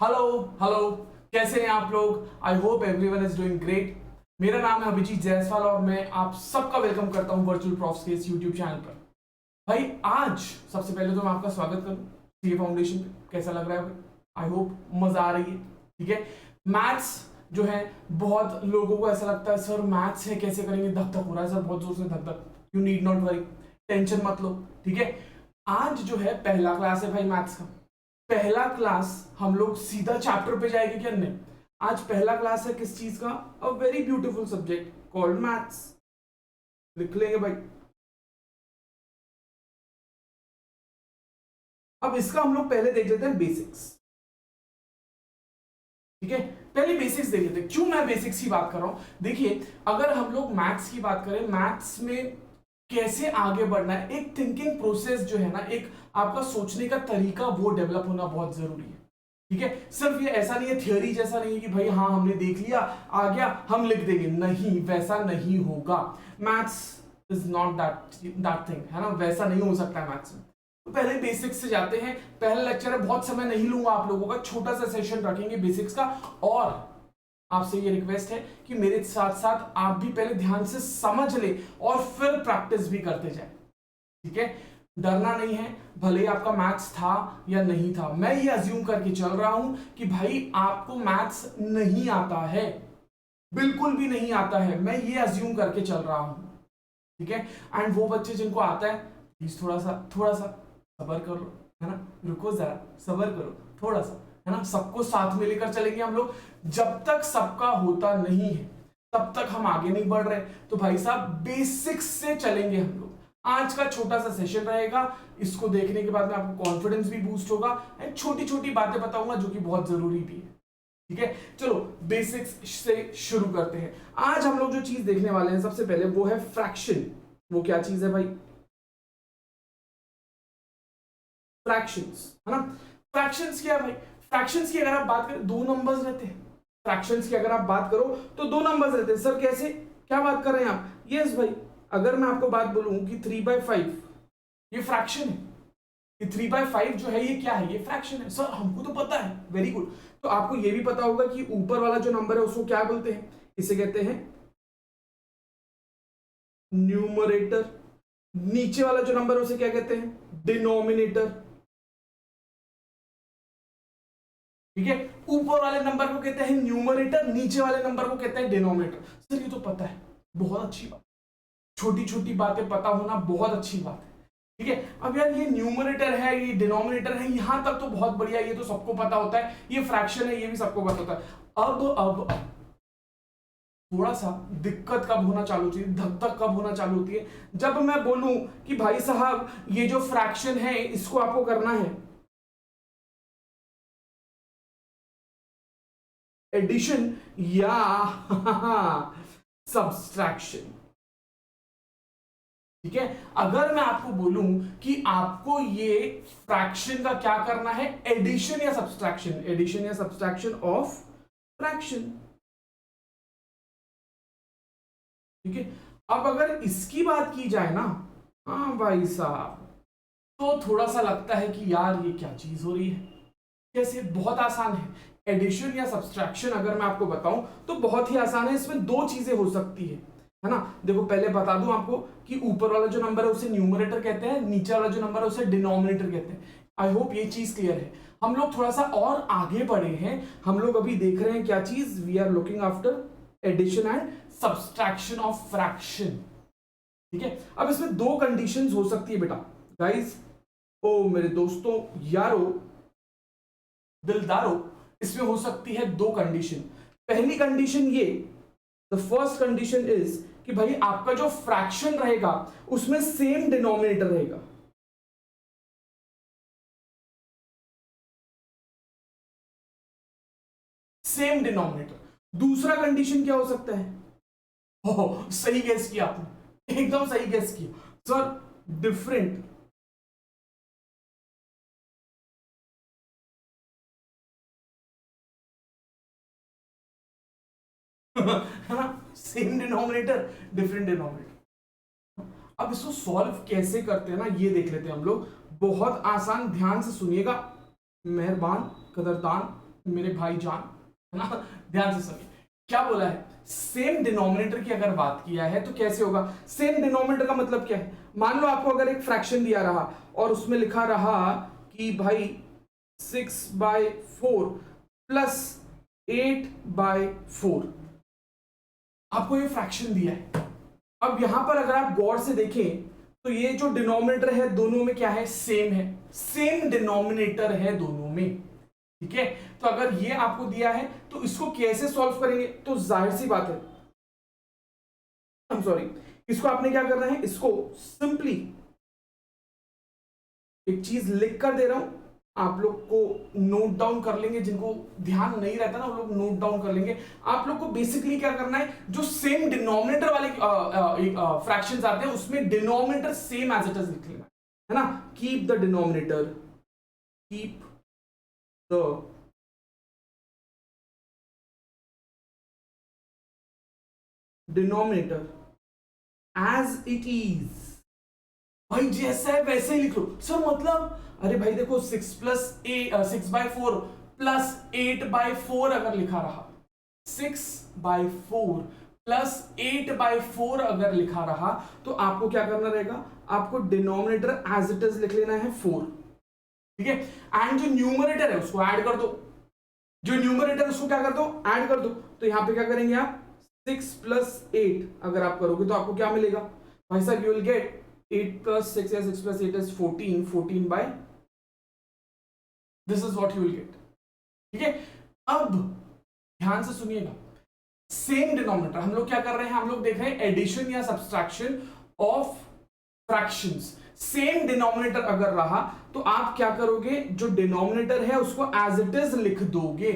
Hello hello, कैसे हैं आप लोग? I hope everyone is doing great. मेरा नाम है अभिजीत जायसवाल और मैं आप सबका वेलकम करता हूं वर्चुअल प्रॉफ्स के इस यूट्यूब चैनल पर। भाई आज सबसे पहले तो मैं आपका स्वागत करूं सीए फाउंडेशन पे। कैसा लग रहा है भाई? आई होप मजा आ रही है। ठीक है, मैथ्स जो है बहुत लोगों को ऐसा लगता है सर मैथ्स है कैसे करेंगे, धक धक हो रहा है सर, बहुत जोर से धक धक। You need not worry, tension मत लो। ठीक है, आज जो है पहला क्लास है भाई मैथ्स का। पहला क्लास हम लोग सीधा चैप्टर पे जाएंगे क्या? नहीं, आज पहला क्लास है किस चीज का? A very beautiful subject called maths. लिख लेंगे भाई। अब इसका हम लोग पहले देख लेते हैं बेसिक्स। ठीक है, पहले बेसिक्स देख लेते हैं। क्यों मैं बेसिक्स की बात कर रहा हूं? देखिए, अगर हम लोग मैथ्स की बात करें, मैथ्स में कैसे आगे बढ़ना है, एक थिंकिंग प्रोसेस जो है ना, एक आपका सोचने का तरीका, वो डेवलप होना बहुत जरूरी है। ठीक है, सिर्फ ये ऐसा नहीं है, थियोरी जैसा नहीं है कि भाई हाँ हमने देख लिया, आ गया, हम लिख देंगे। नहीं, वैसा नहीं होगा। Maths is not that thing, है ना? वैसा नहीं हो सकता है मैथ्स में। तो पहले बेसिक्स से जाते हैं। पहला लेक्चर है, बहुत समय नहीं लूंगा आप लोगों का, छोटा सा सेशन रखेंगे बेसिक्स का। और आपसे ये रिक्वेस्ट है कि मेरे साथ साथ आप भी पहले ध्यान से समझ ले और फिर प्रैक्टिस भी करते जाए। ठीक है, डरना नहीं है, भले ही आपका मैथ्स था या नहीं था। मैं ये अज्यूम करके चल रहा हूं कि भाई आपको मैथ्स नहीं आता है, बिल्कुल भी नहीं आता है, मैं ये अज्यूम करके चल रहा हूं। ठीक है, एंड वो बच्चे जिनको आता है प्लीज थोड़ा सा सबर करो, है ना? रुको जरा, सबर करो थोड़ा सा, है ना? सबको साथ में लेकर चलेंगे हम लोग। जब तक सबका होता नहीं है तब तक हम आगे नहीं बढ़ रहे। तो भाई साहब बेसिक्स से चलेंगे हम लोग। आज का छोटा सा सेशन रहेगा, इसको देखने के बाद में आपको कॉन्फिडेंस भी बूस्ट होगा एंड छोटी छोटी बातें बताऊंगा जो कि बहुत जरूरी भी है। ठीक है, चलो बेसिक्स से शुरू करते हैं। आज हम लोग जो चीज देखने वाले हैं सबसे पहले वो है फ्रैक्शन। वो क्या चीज है भाई? फ्रैक्शंस, है ना? फ्रैक्शंस क्या है भाई? फ्रैक्शंस की अगर आप बात करें, दो नंबर्स रहते हैं। फ्रैक्शंस की अगर आप बात करो तो दो नंबर्स रहते हैं। सर कैसे, क्या बात कर रहे हैं आप? यस भाई, अगर मैं आपको बात बोलूं कि 3/5 ये फ्रैक्शन है, ये 3/5 जो है ये क्या है? ये फ्रैक्शन है। सर हमको तो पता है, वेरी गुड। तो आपको ये भी पता होगा कि ऊपर वाला जो नंबर है उसको क्या बोलते हैं? इसे कहते हैं न्यूमरेटर। नीचे वाला जो नंबर है उसे क्या कहते हैं? डिनोमिनेटर। ठीक है, ऊपर वाले नंबर को कहते हैं न्यूमरेटर, नीचे वाले नंबर को कहते हैं डिनोमिनेटर। सर ये तो पता है, बहुत अच्छी बात। छोटी छोटी बातें पता होना बहुत अच्छी बात है। ठीक है, अब यार ये न्यूमरेटर है, ये डिनोमिनेटर है, यहां तक तो बहुत बढ़िया, ये तो सबको पता होता है। ये फ्रैक्शन है, ये भी सबको पता होता है। अब थोड़ा सा दिक्कत कब होना चालू होती है, धक धक कब होना चालू होती है? जब मैं बोलूं कि भाई साहब ये जो फ्रैक्शन है इसको आपको करना है एडिशन या सब्सट्रैक्शन। ठीक है, अगर मैं आपको बोलूं कि आपको ये फ्रैक्शन का क्या करना है, एडिशन या सब्सट्रैक्शन, एडिशन या सब्सट्रैक्शन ऑफ फ्रैक्शन। ठीक है, अब अगर इसकी बात की जाए ना, हाँ भाई साहब, तो थोड़ा सा लगता है कि यार ये क्या चीज हो रही है। कैसे? बहुत आसान है। एडिशन या सब्सट्रैक्शन अगर मैं आपको बताऊं तो बहुत ही आसान है। इसमें दो चीजें हो सकती है ना? देखो पहले बता दूं आपको कि ऊपर वाला जो नंबर है उसे न्यूमरेटर कहते हैं, नीचे वाला जो नंबर है उसे डिनोमिनेटर कहते हैं। आई होप ये चीज क्लियर है। हम लोग थोड़ा सा और आगे बढ़े हैं। हम लोग अभी देख रहे हैं क्या चीज? We are looking after addition and subtraction of fraction. ठीक है, अब इसमें दो कंडीशंस हो सकती है बेटा, गाइस, ओ मेरे दोस्तों, यारो, दिलदारो, इसमें हो सकती है दो कंडीशन। पहली कंडीशन ये, द फर्स्ट कंडीशन इज कि भाई आपका जो फ्रैक्शन रहेगा उसमें सेम डिनोमिनेटर रहेगा। Same denominator. दूसरा कंडीशन क्या हो सकता है? हो, सही गेस किया आपने, एकदम सही गेस किया सर। डिफरेंट है ना? Same denominator, different denominator. अब इसको सॉल्व कैसे करते हैं ना, ये देख लेते हैं हम लोग। बहुत आसान, ध्यान से सुनिएगा, मेहरबान, कदरदान, मेरे भाई जान, है ना, ध्यान से सुनिए क्या बोला है। सेम डिनोमिनेटर की अगर बात किया है तो कैसे होगा? सेम डिनोमिनेटर का मतलब क्या है? मान लो आपको अगर एक फ्रैक्शन दिया रहा और उसमें लिखा रहा कि भाई 6/4 प्लस 8/4, आपको ये फ्रैक्शन दिया है। अब यहां पर अगर आप गौर से देखें तो ये जो डिनोमिनेटर है दोनों में क्या है? सेम है, सेम डिनोमिनेटर है दोनों में, ठीक है। तो अगर ये आपको दिया है तो इसको कैसे सॉल्व करेंगे? तो जाहिर सी बात है, सॉरी, इसको आपने क्या करना है, इसको सिंपली एक चीज लिख कर दे रहा हूं, आप लोग को नोट डाउन कर लेंगे, जिनको ध्यान नहीं रहता ना वो लोग नोट डाउन कर लेंगे। आप लोग को बेसिकली क्या करना है, जो सेम डिनोमिनेटर वाले फ्रैक्शंस आते हैं उसमें denominator same as it is लिख लेना है ना। Keep the denominator, keep the denominator as it is. भाई जैसा है वैसे ही लिख लो सर, मतलब अरे भाई देखो 6/4 प्लस 8/4 अगर लिखा रहा, 6/4 प्लस 8/4 अगर लिखा रहा तो आपको क्या करना रहेगा, आपको डिनोमिनेटर एज इट इज लिख लेना है 4, ठीक है। एंड जो न्यूमरेटर है उसको ऐड कर दो, जो न्यूमरेटर उसको क्या कर दो, ऐड कर दो। तो यहां पे क्या करेंगे आप, 6 + 8 अगर आप करोगे तो आपको क्या मिलेगा भाई साहब, यू विल गेट 8 + 6 या 6 + 8 is 14, 14 by this is what you will get, ठीक है। अब ध्यान से सुनिएगा, सेम डिनोमिनेटर हम लोग क्या कर रहे हैं, हम लोग देख रहे हैं एडिशन या subtraction of fractions. Same denominator अगर रहा तो आप क्या करोगे, जो डिनोमिनेटर है उसको एज इट इज लिख दोगे,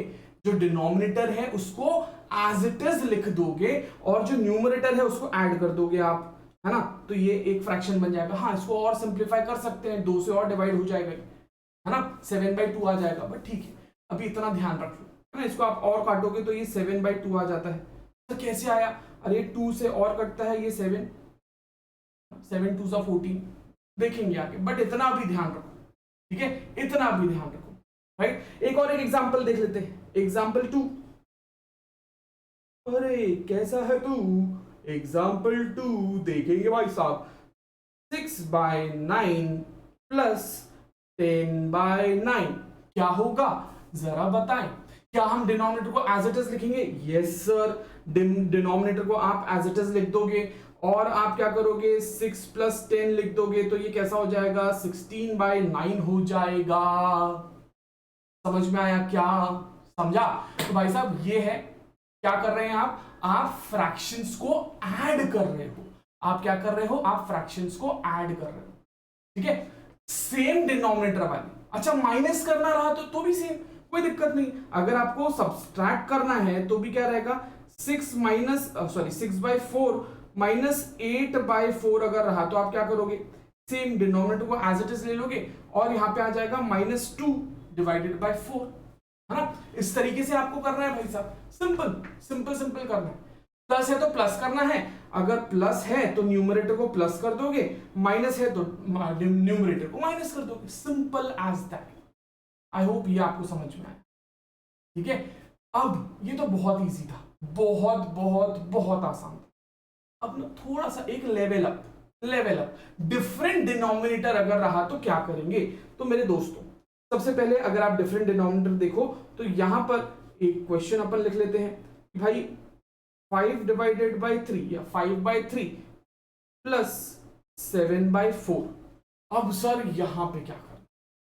जो डिनोमिनेटर है उसको एज इट इज लिख दोगे और जो न्यूमरेटर है उसको ऐड कर दोगे आप, है ना। तो ये एक फ्रैक्शन बन जाएगा। हाँ, इसको और सिंप्लीफाई कर सकते हैं, 2 से और डिवाइड हो जाएगा, है ना, 7/2 आ जाएगा, बट ठीक है अभी इतना ध्यान रख लो, है ना। इसको आप और काटोगे तो ये 7/2 आ जाता है। तो कैसे आया, अरे 2 से और कटता है ये 7, 7 2 सा 14, देखेंगे आगे, बट इतना अभी ध्यान रखो, ठीक है, इतना अभी ध्यान रखो, राइट। एक और एक एग्जांपल देख लेते हैं, एग्जांपल 2। अरे कैसा है तू, एग्जाम्पल 2 देखेंगे भाई साहब, 6/9 प्लस 10/9 क्या होगा, जरा बताएं। क्या हम डिनोमिनेटर को एज इट इज लिखेंगे? यस सर, डिनोमिनेटर को आप एज इट इज लिख दोगे और आप क्या करोगे, 6 + 10 लिख दोगे तो ये कैसा हो जाएगा, 16/9 हो जाएगा। समझ में आया क्या, समझा? तो भाई साहब ये है, क्या कर रहे हैं आप फ्रैक्शंस को ऐड कर रहे हो, आप क्या कर रहे हो, आप फ्रैक्शंस को ऐड कर रहे हो, ठीक है, सेम डिनोमिनेटर वाले। अच्छा माइनस करना रहा तो भी सेम, कोई दिक्कत नहीं। अगर आपको सब्सट्रैक्ट करना है तो भी क्या रहेगा, 6/4 माइनस 8/4 अगर रहा तो आप क्या करोगे, सेम डिनोमिनेटर को एज इट इज ले लोगे और यहां पे आ जाएगा -2 डिवाइडेड बाय 4, है ना। इस तरीके से आपको करना है भाई साहब, सिंपल सिंपल सिंपल करना है। प्लस है तो प्लस करना है, अगर प्लस है तो न्यूमरेटर को प्लस कर दोगे, माइनस है तो न्यूमरेटर को माइनस कर दोगे, simple as that. I hope ये आपको समझ में आया, ठीक है। अब ये तो बहुत इजी था, बहुत बहुत बहुत आसान था। अब ना थोड़ा सा एक लेवल अप, डिफरेंट डिनोमिनेटर अगर रहा तो क्या करेंगे। तो मेरे दोस्तों सबसे पहले अगर आप डिफरेंट डिनोमिनेटर देखो तो यहां पर एक क्वेश्चन अपन लिख लेते हैं कि भाई 5/3 या 5/3 प्लस 7/4। अब सर यहां पे क्या कर,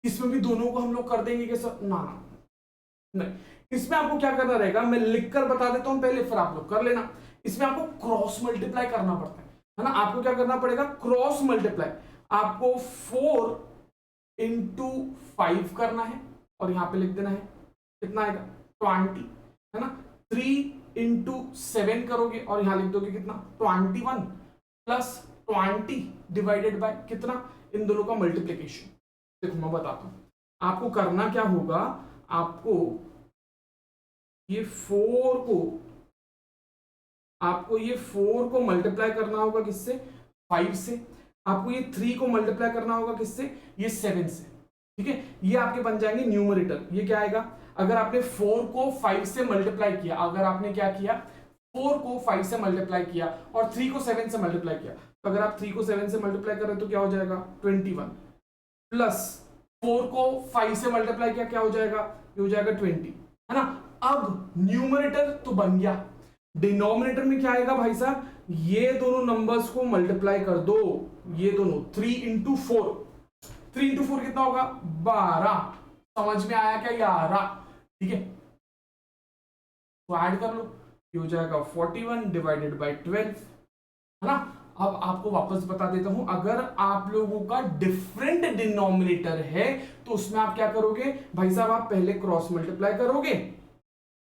इसमें भी दोनों को हम लोग कर देंगे कि सर ना नहीं, इसमें आपको क्या करना रहेगा, मैं लिखकर बता देता हूं पहले, फिर आप लोग कर लेना। इसमें आपको क्रॉस मल्टीप्लाई करना पड़ता है ना। आपको क्या करना पड़ेगा, क्रॉस मल्टीप्लाई। आपको 4 × 5 करना है और यहां पे लिख देना है, कितना आएगा 20, है ना। 3 × 7 करोगे और यहां लिख दोगे कितना 21 प्लस 20 डिवाइडेड बाय कितना, इन दोनों का मल्टीप्लीकेशन। देखो मैं बताता हूं आपको करना क्या होगा, आपको ये 4 को मल्टीप्लाई करना होगा किससे, 5 से। आपको ये 3 को मल्टीप्लाई करना होगा किससे, ये 7 से, ठीक है। ये आपके बन जाएंगे न्यूमरेटर, ये क्या आएगा, अगर आपने 4 को 5 से मल्टीप्लाई किया, अगर आपने क्या किया 4 को 5 से मल्टीप्लाई किया और 3 को 7 से मल्टीप्लाई किया, तो अगर आप 3 को 7 से मल्टीप्लाई करें तो क्या हो जाएगा 21 प्लस 4 को 5 से मल्टीप्लाई किया क्या हो जाएगा, ये हो जाएगा 20, है ना। अब न्यूमरेटर तो बन गया, डिनोमिनेटर में क्या आएगा भाई साहब, ये दोनों नंबर्स को मल्टीप्लाई कर दो, ये दोनों 3 इंटू 4, 3 इंटू 4 कितना होगा 12, समझ में आया क्या 11, ठीक है। तो ऐड कर लो, ये हो जाएगा 41 डिवाइडेड बाई 12, है ना। अब आपको वापस बता देता हूं, अगर आप लोगों का डिफरेंट डिनोमिनेटर है तो उसमें आप क्या करोगे भाई साहब, आप पहले क्रॉस मल्टीप्लाई करोगे,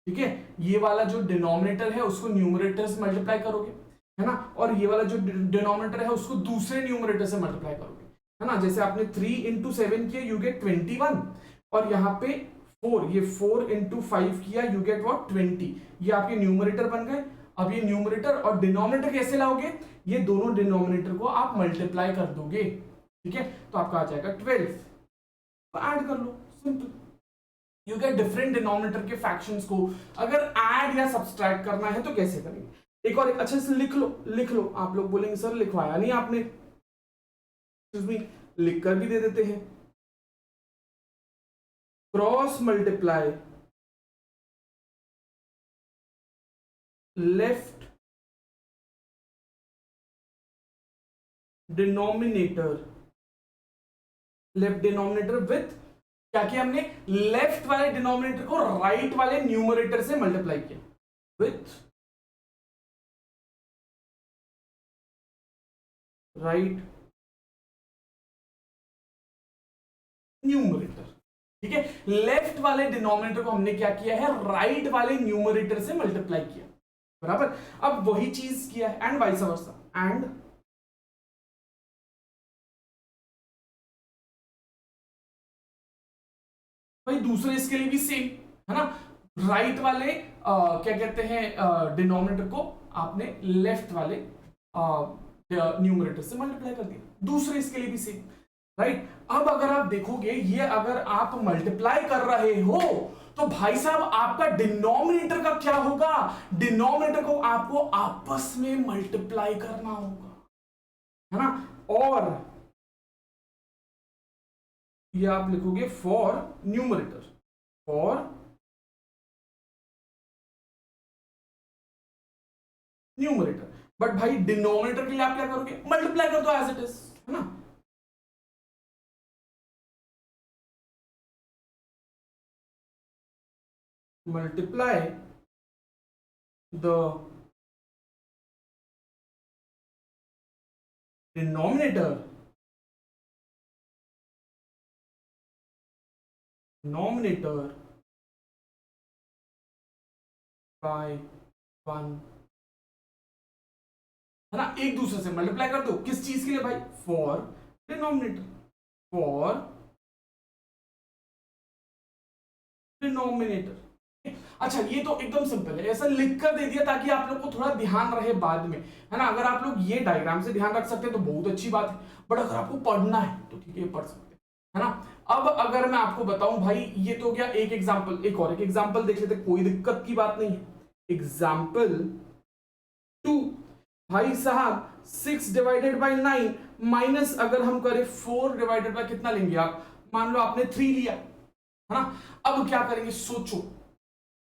ठीक है। ये वाला जो डिनोमिनेटर है उसको न्यूमरेटर से मल्टीप्लाई करोगे, है ना, और ये वाला जो डिनोमिनेटर है उसको दूसरे न्यूमरेटर से मल्टीप्लाई करोगे, है ना। जैसे आपने 3 इंटू 7 किया यू गेट 21, और यहाँ पे 4, ये 4 इंटू 5 किया यू गेट व्हाट 20, ये आपके न्यूमरेटर बन गए। अब ये न्यूमरेटर और डिनोमिनेटर कैसे लाओगे, ये दोनों डिनोमिनेटर को आप मल्टीप्लाई कर दोगे, ठीक है, तो आपका आ जाएगा 12, तो ऐड कर लो, simple. You get different denominator के फ्रैक्शंस को अगर ऐड या सब्सट्रैक्ट करना है तो कैसे करेंगे, एक और एक अच्छे से लिख लो। आप लोग बोलेंगे सर लिखवाया नहीं आपने, लिख कर भी दे देते हैं। Cross multiply left denominator with, क्या किया हमने, लेफ्ट वाले डिनोमिनेटर को राइट वाले न्यूमरेटर से मल्टीप्लाई किया विथ राइट न्यूमरेटर, ठीक है। लेफ्ट वाले डिनोमिनेटर को हमने क्या किया है, राइट वाले न्यूमरेटर से मल्टीप्लाई किया, बराबर। अब वही चीज किया है एंड वाइस वर्सा, एंड भाई दूसरे इसके लिए भी सेम, है ना, राइट वाले क्या कहते हैं डिनोमिनेटर को आपने लेफ्ट वाले न्यूमरेटर से मल्टीप्लाई कर दिया, दूसरे इसके लिए भी सेम, राइट। अब अगर आप देखोगे ये अगर आप मल्टीप्लाई कर रहे हो तो भाई साहब आपका डिनोमिनेटर का क्या होगा, डिनोमिनेटर को आपको आपस में मल्टीप्लाई करना होगा, है ना। और ये आप लिखोगे for numerator, for numerator, but भाई डिनोमिनेटर के लिए आप क्या करोगे, मल्टीप्लाई कर दो एज इट इज, है ना। मल्टीप्लाई द डिनोमिनेटर बाय 1, है ना, एक दूसरे से मल्टीप्लाई कर दो, किस चीज के लिए भाई, फॉर डिनोमिनेटर, फॉर डिनोमिनेटर। अच्छा ये तो एकदम सिंपल है, ऐसा लिख कर दे दिया ताकि आप लोग को थोड़ा ध्यान रहे बाद में, है ना। अगर आप लोग ये डायग्राम से ध्यान रख सकते हैं तो बहुत अच्छी बात है, बट अगर आपको पढ़ना है तो ठीक है पढ़ सकते हैं, है ना। अब अगर मैं आपको बताऊं भाई, ये तो गया एक एग्जांपल, एक और एक एग्जांपल देख लेते, कोई दिक्कत की बात नहीं है। एग्जांपल 2 भाई साहब 6 डिवाइडेड बाई 9 माइनस अगर हम करें 4 डिवाइडेड बाई कितना लेंगे आप, मान लो आपने 3 लिया, है ना। अब क्या करेंगे, सोचो,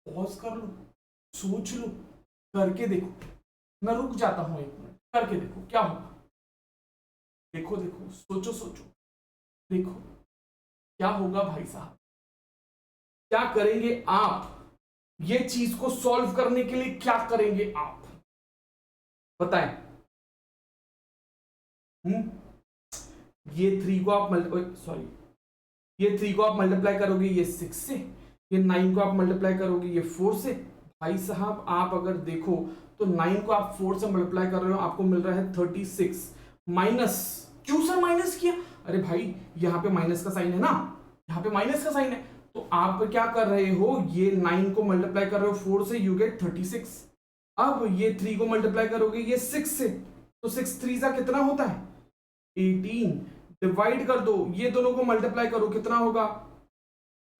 पॉज कर लो, सोच लो, करके देखो, मैं रुक जाता हूं 1 मिनट, करके देखो क्या होगा, देखो देखो, सोचो सोचो, देखो क्या होगा भाई साहब, क्या करेंगे आप, ये चीज को सॉल्व करने के लिए क्या करेंगे आप बताएं। ये 3 को आप ये 3 को आप मल्टीप्लाई करोगे ये 6 से, ये 9 को आप मल्टीप्लाई करोगे ये 4 से। भाई साहब आप अगर देखो तो 9 को आप 4 से मल्टीप्लाई कर रहे हो, आपको मिल रहा है 36 माइनस, क्यों सर माइनस किया, अरे भाई यहाँ पे माइनस का साइन है ना, यहाँ पे माइनस का साइन है, तो आप क्या कर रहे हो, ये 9 को मल्टीप्लाई कर रहे हो 4 से, यू गेट 36। अब ये 3 को मल्टीप्लाई करोगे ये 6 से, तो 6 3 का कितना होता है 18, डिवाइड कर दो, ये दोनों को मल्टीप्लाई करो कितना होगा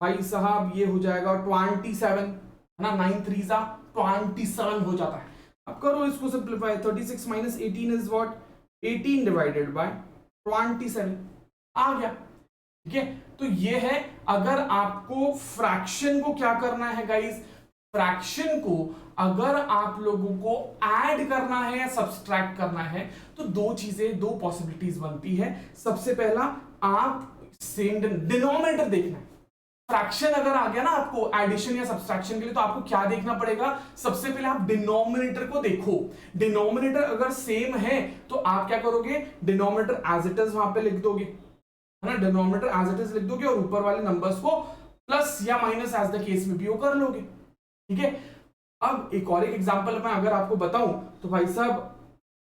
भाई साहब ये हो जाएगा 27, है ना, 9 3 27 हो जाता है। अब करो इसको simplify, 36 minus 18 is what, 18 divided by 27 आ गया। ठीक है, तो ये है, अगर आपको फ्रैक्शन को क्या करना है गाइस, फ्रैक्शन को अगर आप लोगों को ऐड करना है या सब्सट्रैक्ट करना है तो दो चीजें, दो पॉसिबिलिटीज बनती है। सबसे पहला, आप सेम डिनोमिनेटर देखना है। फ्रैक्शन अगर आ गया ना आपको एडिशन या सब्सट्रैक्शन के लिए, तो आपको क्या देखना पड़ेगा, सबसे पहले आप डिनोमिनेटर को देखो। डिनोमिनेटर अगर सेम है तो आप क्या करोगे, डिनोमिनेटर एज इट इज वहां पे लिख दोगे, है ना, डिनोमिनेटर एज इट इज लिख दोगे और ऊपर वाले नंबर्स को प्लस या माइनस एज द केस में भी वो कर लोगे। ठीक है, अब एक और एक एग्जांपल मैं अगर आपको बताऊं तो भाई साहब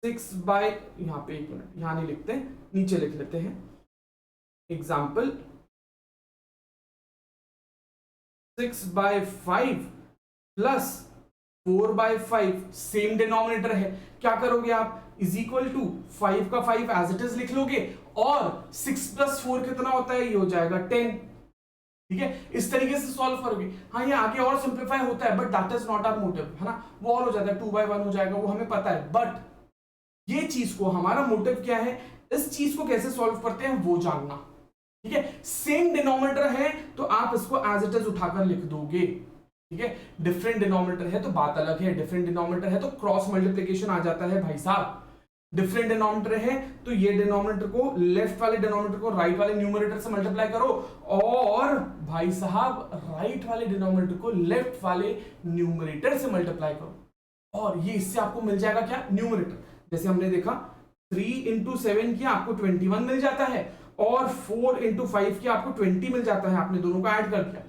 6 बाय, यहां पे एक मिनट, यहां नहीं लिखते, नीचे लिख लेते हैं, example 6 by 5 plus 4 by 5, same denominator है, क्या करोगे आप, इज इक्वल टू 5 का 5 एज इट इज लिख लोगे और 6 प्लस 4 कितना होता है, ये हो जाएगा 10। ठीक है, इस तरीके से सॉल्व करोगे। हाँ, ये आगे और सिंप्लीफाई होता है but that is not our motive, है ना, वो और हो जाता है 2 बाय 1 हो जाएगा, वो हमें पता है, बट ये चीज को हमारा मोटिव क्या है, इस चीज को कैसे सॉल्व करते हैं वो जानना। ठीक है, सेम डिनोमिनेटर है तो आप इसको एज इट इज उठाकर लिख दोगे। ठीक है, डिफरेंट डिनोमिनेटर है तो बात अलग है, डिफरेंट डिनोमिनेटर है तो क्रॉस मल्टीप्लिकेशन आ जाता है भाई साहब। डिफरेंट डिनोमिनेटर है तो ये डिनोमिनेटर को, लेफ्ट वाले डिनोमिनेटर को राइट वाले न्यूमरेटर से मल्टीप्लाई करो और भाई साहब राइट वाले डिनोमिनेटर को लेफ्ट वाले न्यूमरेटर से मल्टीप्लाई करो और ये इससे आपको मिल जाएगा क्या, न्यूमरेटर। जैसे हमने देखा 3 इंटू 7 किया आपको 21 मिल जाता है और 4 इंटू 5 किया आपको 20 मिल जाता है, आपने दोनों को ऐड कर दिया।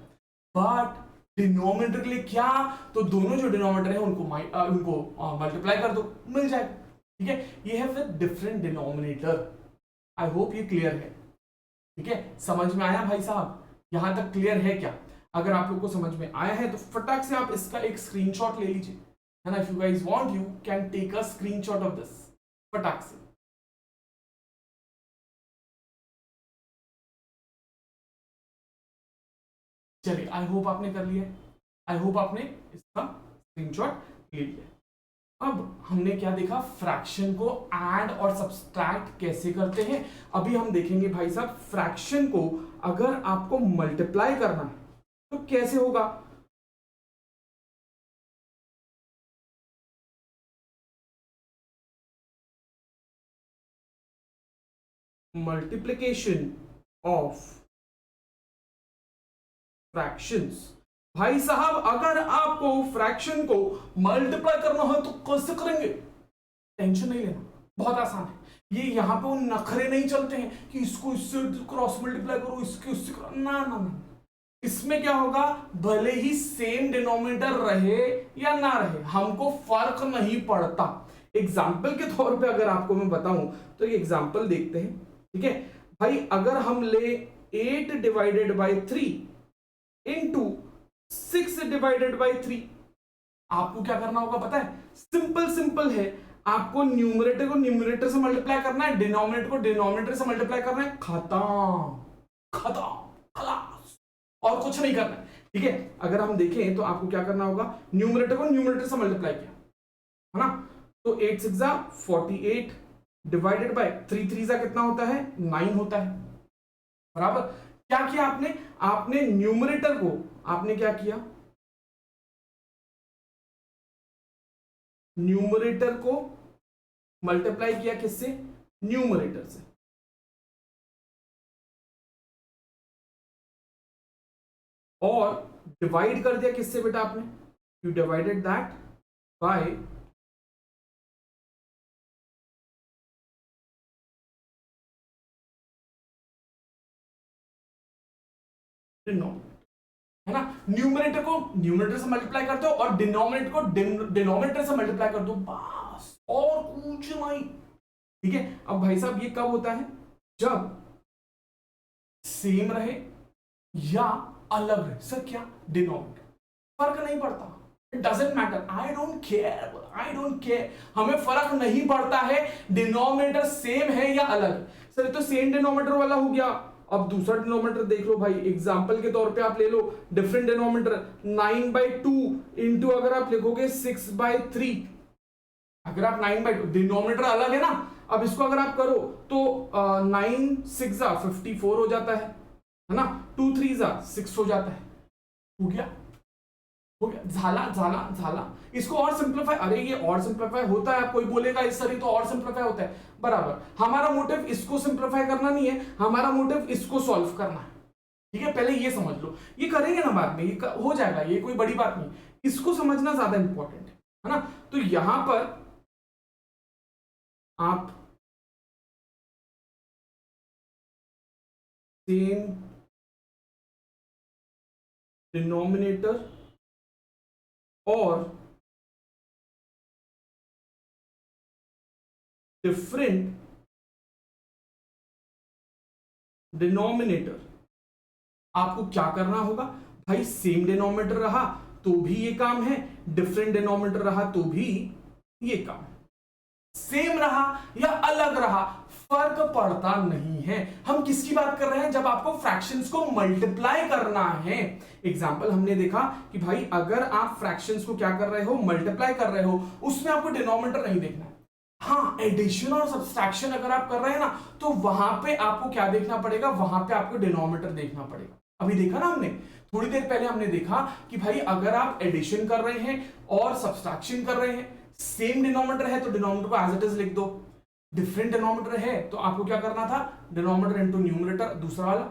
बट डिनोमिनेटर के लिए क्या, तो दोनों जो डिनोमिनेटर है उनको मल्टीप्लाई कर दो, मिल जाएगा। ठीक है, ये है फिर डिफरेंट डिनोमिनेटर। आई होप ये क्लियर है। ठीक है, समझ में आया भाई साहब, यहां तक क्लियर है क्या? अगर आप लोग को समझ में आया है तो फटाक से आप इसका एक स्क्रीनशॉट ले लीजिए, है ना। If you guys want you can take a screenshot of this, फटाक से। चलिए, आई होप आपने कर लिया, आई होप आपने इसका स्क्रीनशॉट ले लिया। अब हमने क्या देखा, फ्रैक्शन को ऐड और सब्सट्रैक्ट कैसे करते हैं। अभी हम देखेंगे भाई साहब, फ्रैक्शन को अगर आपको मल्टीप्लाई करना है तो कैसे होगा। मल्टीप्लिकेशन ऑफ फ्रैक्शंस, भाई साहब अगर आपको फ्रैक्शन को मल्टीप्लाई करना हो तो कैसे करेंगे, टेंशन नहीं लेना, बहुत आसान है। ये यहां पे वो नखरे नहीं चलते हैं कि इसको इससे क्रॉस मल्टीप्लाई करो, इसके उससे करो, ना ना ना। इसमें क्या होगा, भले ही सेम डिनोमिनेटर रहे या ना रहे, हमको फर्क नहीं पड़ता। एग्जाम्पल के तौर पे अगर आपको मैं बताऊं तो ये एग्जाम्पल देखते हैं। ठीक है भाई, अगर हम ले 8 divided by 3 into 6 divided by 3, आपको क्या करना होगा पता है, सिंपल है, आपको न्यूमरेटर को न्यूमरेटर से मल्टीप्लाई करना है, डिनोमिनेटर को डिनोमिनेटर से मल्टीप्लाई करना है, खत्म खत्म खलास, और कुछ नहीं करना है। ठीक है, अगर हम देखें तो आपको क्या करना होगा, न्यूमरेटर को न्यूमरेटर से मल्टीप्लाई किया, है ना, तो 8 6 48 डिवाइडेड बाय 3 3 कितना होता है, 9 होता है, बराबर। क्या किया आपने, आपने न्यूमरेटर को, आपने क्या किया, न्यूमरेटर को मल्टीप्लाई किया किससे, न्यूमरेटर से, और डिवाइड कर दिया किससे बेटा आपने, you divided that by denominator, है ना। न्यूमरेटर को न्यूमरेटर से मल्टीप्लाई करते हो और डिनोमिनेटर को डिनोमिनेटर से मल्टीप्लाई कर दो, बस और कुछ नहीं। ठीक है, अब भाई साहब ये कब होता है, जब सेम रहे या अलग रहे। सर क्या, डिनोमिनेटर, फर्क नहीं पड़ता, it doesn't matter, I don't care, हमें फर्क नहीं पड़ता है डिनोमिनेटर सेम है या अलग। सर ये तो सेम डिनोमिनेटर वाला हो गया, अब दूसरा डिनोमिनेटर देख लो भाई, एग्जांपल के तौर पे आप ले लो डिफरेंट डिनोमिनेटर 9/2 इंटू अगर आप लिखोगे 6/3, अगर आप 9/2 डिनोमिनेटर अलग है ना, अब इसको अगर आप करो तो 9 6 54 हो जाता है ना, 2 3 6 हो जाता है, हो गया झाला। इसको और सिंप्लीफाई, अरे ये और सिंप्लीफाई होता है, कोई बोलेगा इस सर तो और सिंप्लीफाई होता है, बराबर। हमारा मोटिव इसको सिंप्लीफाई करना नहीं है, हमारा मोटिव इसको सॉल्व करना है, ठीक है। पहले ये समझ लो, ये करेंगे ना बाद में, ये हो जाएगा, ये कोई बड़ी बात नहीं, इसको समझना ज्यादा इंपॉर्टेंट है ना। तो यहां पर आप सेम डिनोमिनेटर और डिफरेंट डिनोमिनेटर, आपको क्या करना होगा भाई, सेम डिनोमिनेटर रहा तो भी ये काम है, डिफरेंट डिनोमिनेटर रहा तो भी ये काम है। सेम रहा या अलग रहा फर्क पड़ता नहीं है। हम किसकी बात कर रहे हैं, जब आपको फ्रैक्शंस को मल्टीप्लाई करना है। एग्जांपल हमने देखा कि भाई अगर आप फ्रैक्शंस को क्या कर रहे हो, मल्टीप्लाई कर रहे हो, उसमें आपको डिनोमिनेटर नहीं देखना है। हाँ, एडिशन और सब्सट्रैक्शन अगर आप कर रहे हैं ना, तो वहां पे आपको क्या देखना पड़ेगा, वहां पे आपको डिनोमिनेटर देखना पड़ेगा। अभी देखा ना हमने, थोड़ी देर पहले हमने देखा कि भाई अगर आप एडिशन कर रहे हैं और सब्सट्रैक्शन कर रहे हैं, सेम डिनोमिनेटर है तो डिनोमिनेटर को एज इट इज लिख दो, डिफरेंट डिनोमिनेटर है तो आपको क्या करना था, डिनोमिनेटर इनटू न्यूमरेटर, दूसरा वाला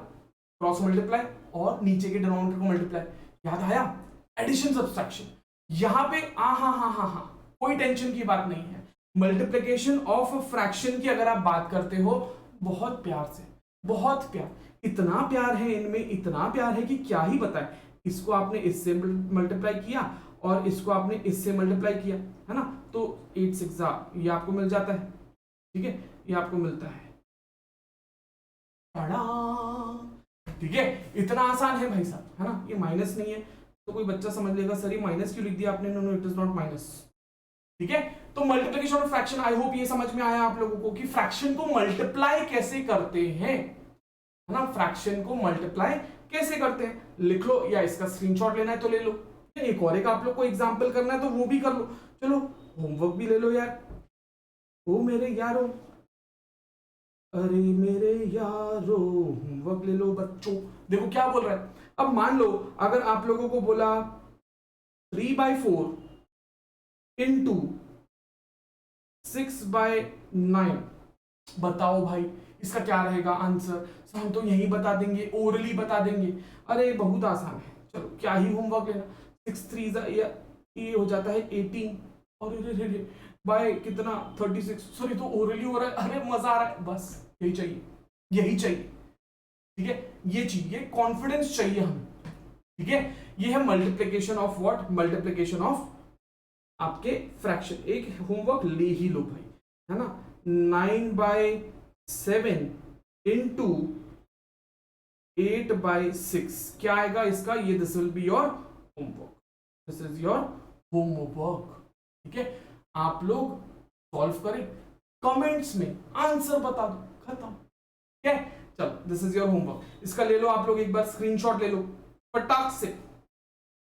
क्रॉस मल्टीप्लाई और नीचे के डिनोमिनेटर को मल्टीप्लाई। याद आया, एडिशन सब्सट्रैक्शन। यहां पे हाँ, कोई टेंशन की बात नहीं है। मल्टीप्लिकेशन ऑफ फ्रैक्शन की अगर आप बात करते हो, बहुत प्यार से, बहुत प्यार, इतना प्यार है इनमें, इतना प्यार है कि क्या ही बताएं। इसको आपने इससे मल्टीप्लाई किया और इसको आपने इससे मल्टीप्लाई किया, है ना, तो 8 6 ये आपको मिल जाता है, ठीक है, ये आपको मिलता है, ठीक है। इतना आसान है भाई साहब, है ना। ये माइनस नहीं है तो कोई बच्चा समझ लेगा सर ये माइनस क्यों लिख दिया आपने, no it is not minus, ठीक है। तो multiplication of fraction, I hope ये समझ में आया आप लोगों को कि फ्रैक्शन को मल्टीप्लाई कैसे करते हैं, है ना, फ्रैक्शन को मल्टीप्लाई कैसे करते हैं। लिख लो या इसका स्क्रीनशॉट लेना है तो ले लो, एक और एक आप लोग को एग्जांपल करना है तो वो भी कर लो। चलो होमवर्क भी ले लो यार, ओ मेरे यारो, अरे मेरे यारो, होमवर्क ले लो बच्चों। देखो क्या बोल रहा है, अब मान लो अगर आप लोगों को बोला 3/4 इंटू 6/9, बताओ भाई इसका क्या रहेगा आंसर। हम तो यही बता देंगे, ओरली बता देंगे, अरे बहुत आसान है, चलो क्या ही होमवर्क लेना। 6 3 ये हो जाता है 18 और बाय कितना 36, सॉरी तो ओरली हो रहा है, अरे मजा आ रहा है, बस यही चाहिए, यही चाहिए, ठीक है, ये चाहिए, कॉन्फिडेंस चाहिए हमें, ठीक है। ये है multiplication of what, multiplication of आपके फ्रैक्शन। एक होमवर्क ले ही लो भाई, है ना, 9/7 इंटू 8/6 क्या आएगा इसका, ये this will be your homework, this is your homework, ठीक है। आप लोग सॉल्व करें, कमेंट्स में आंसर बता दो, खत्म, ठीक है। चलो दिस इज योर होमवर्क, इसका ले लो आप लोग एक बार स्क्रीनशॉट ले लो फटाक से,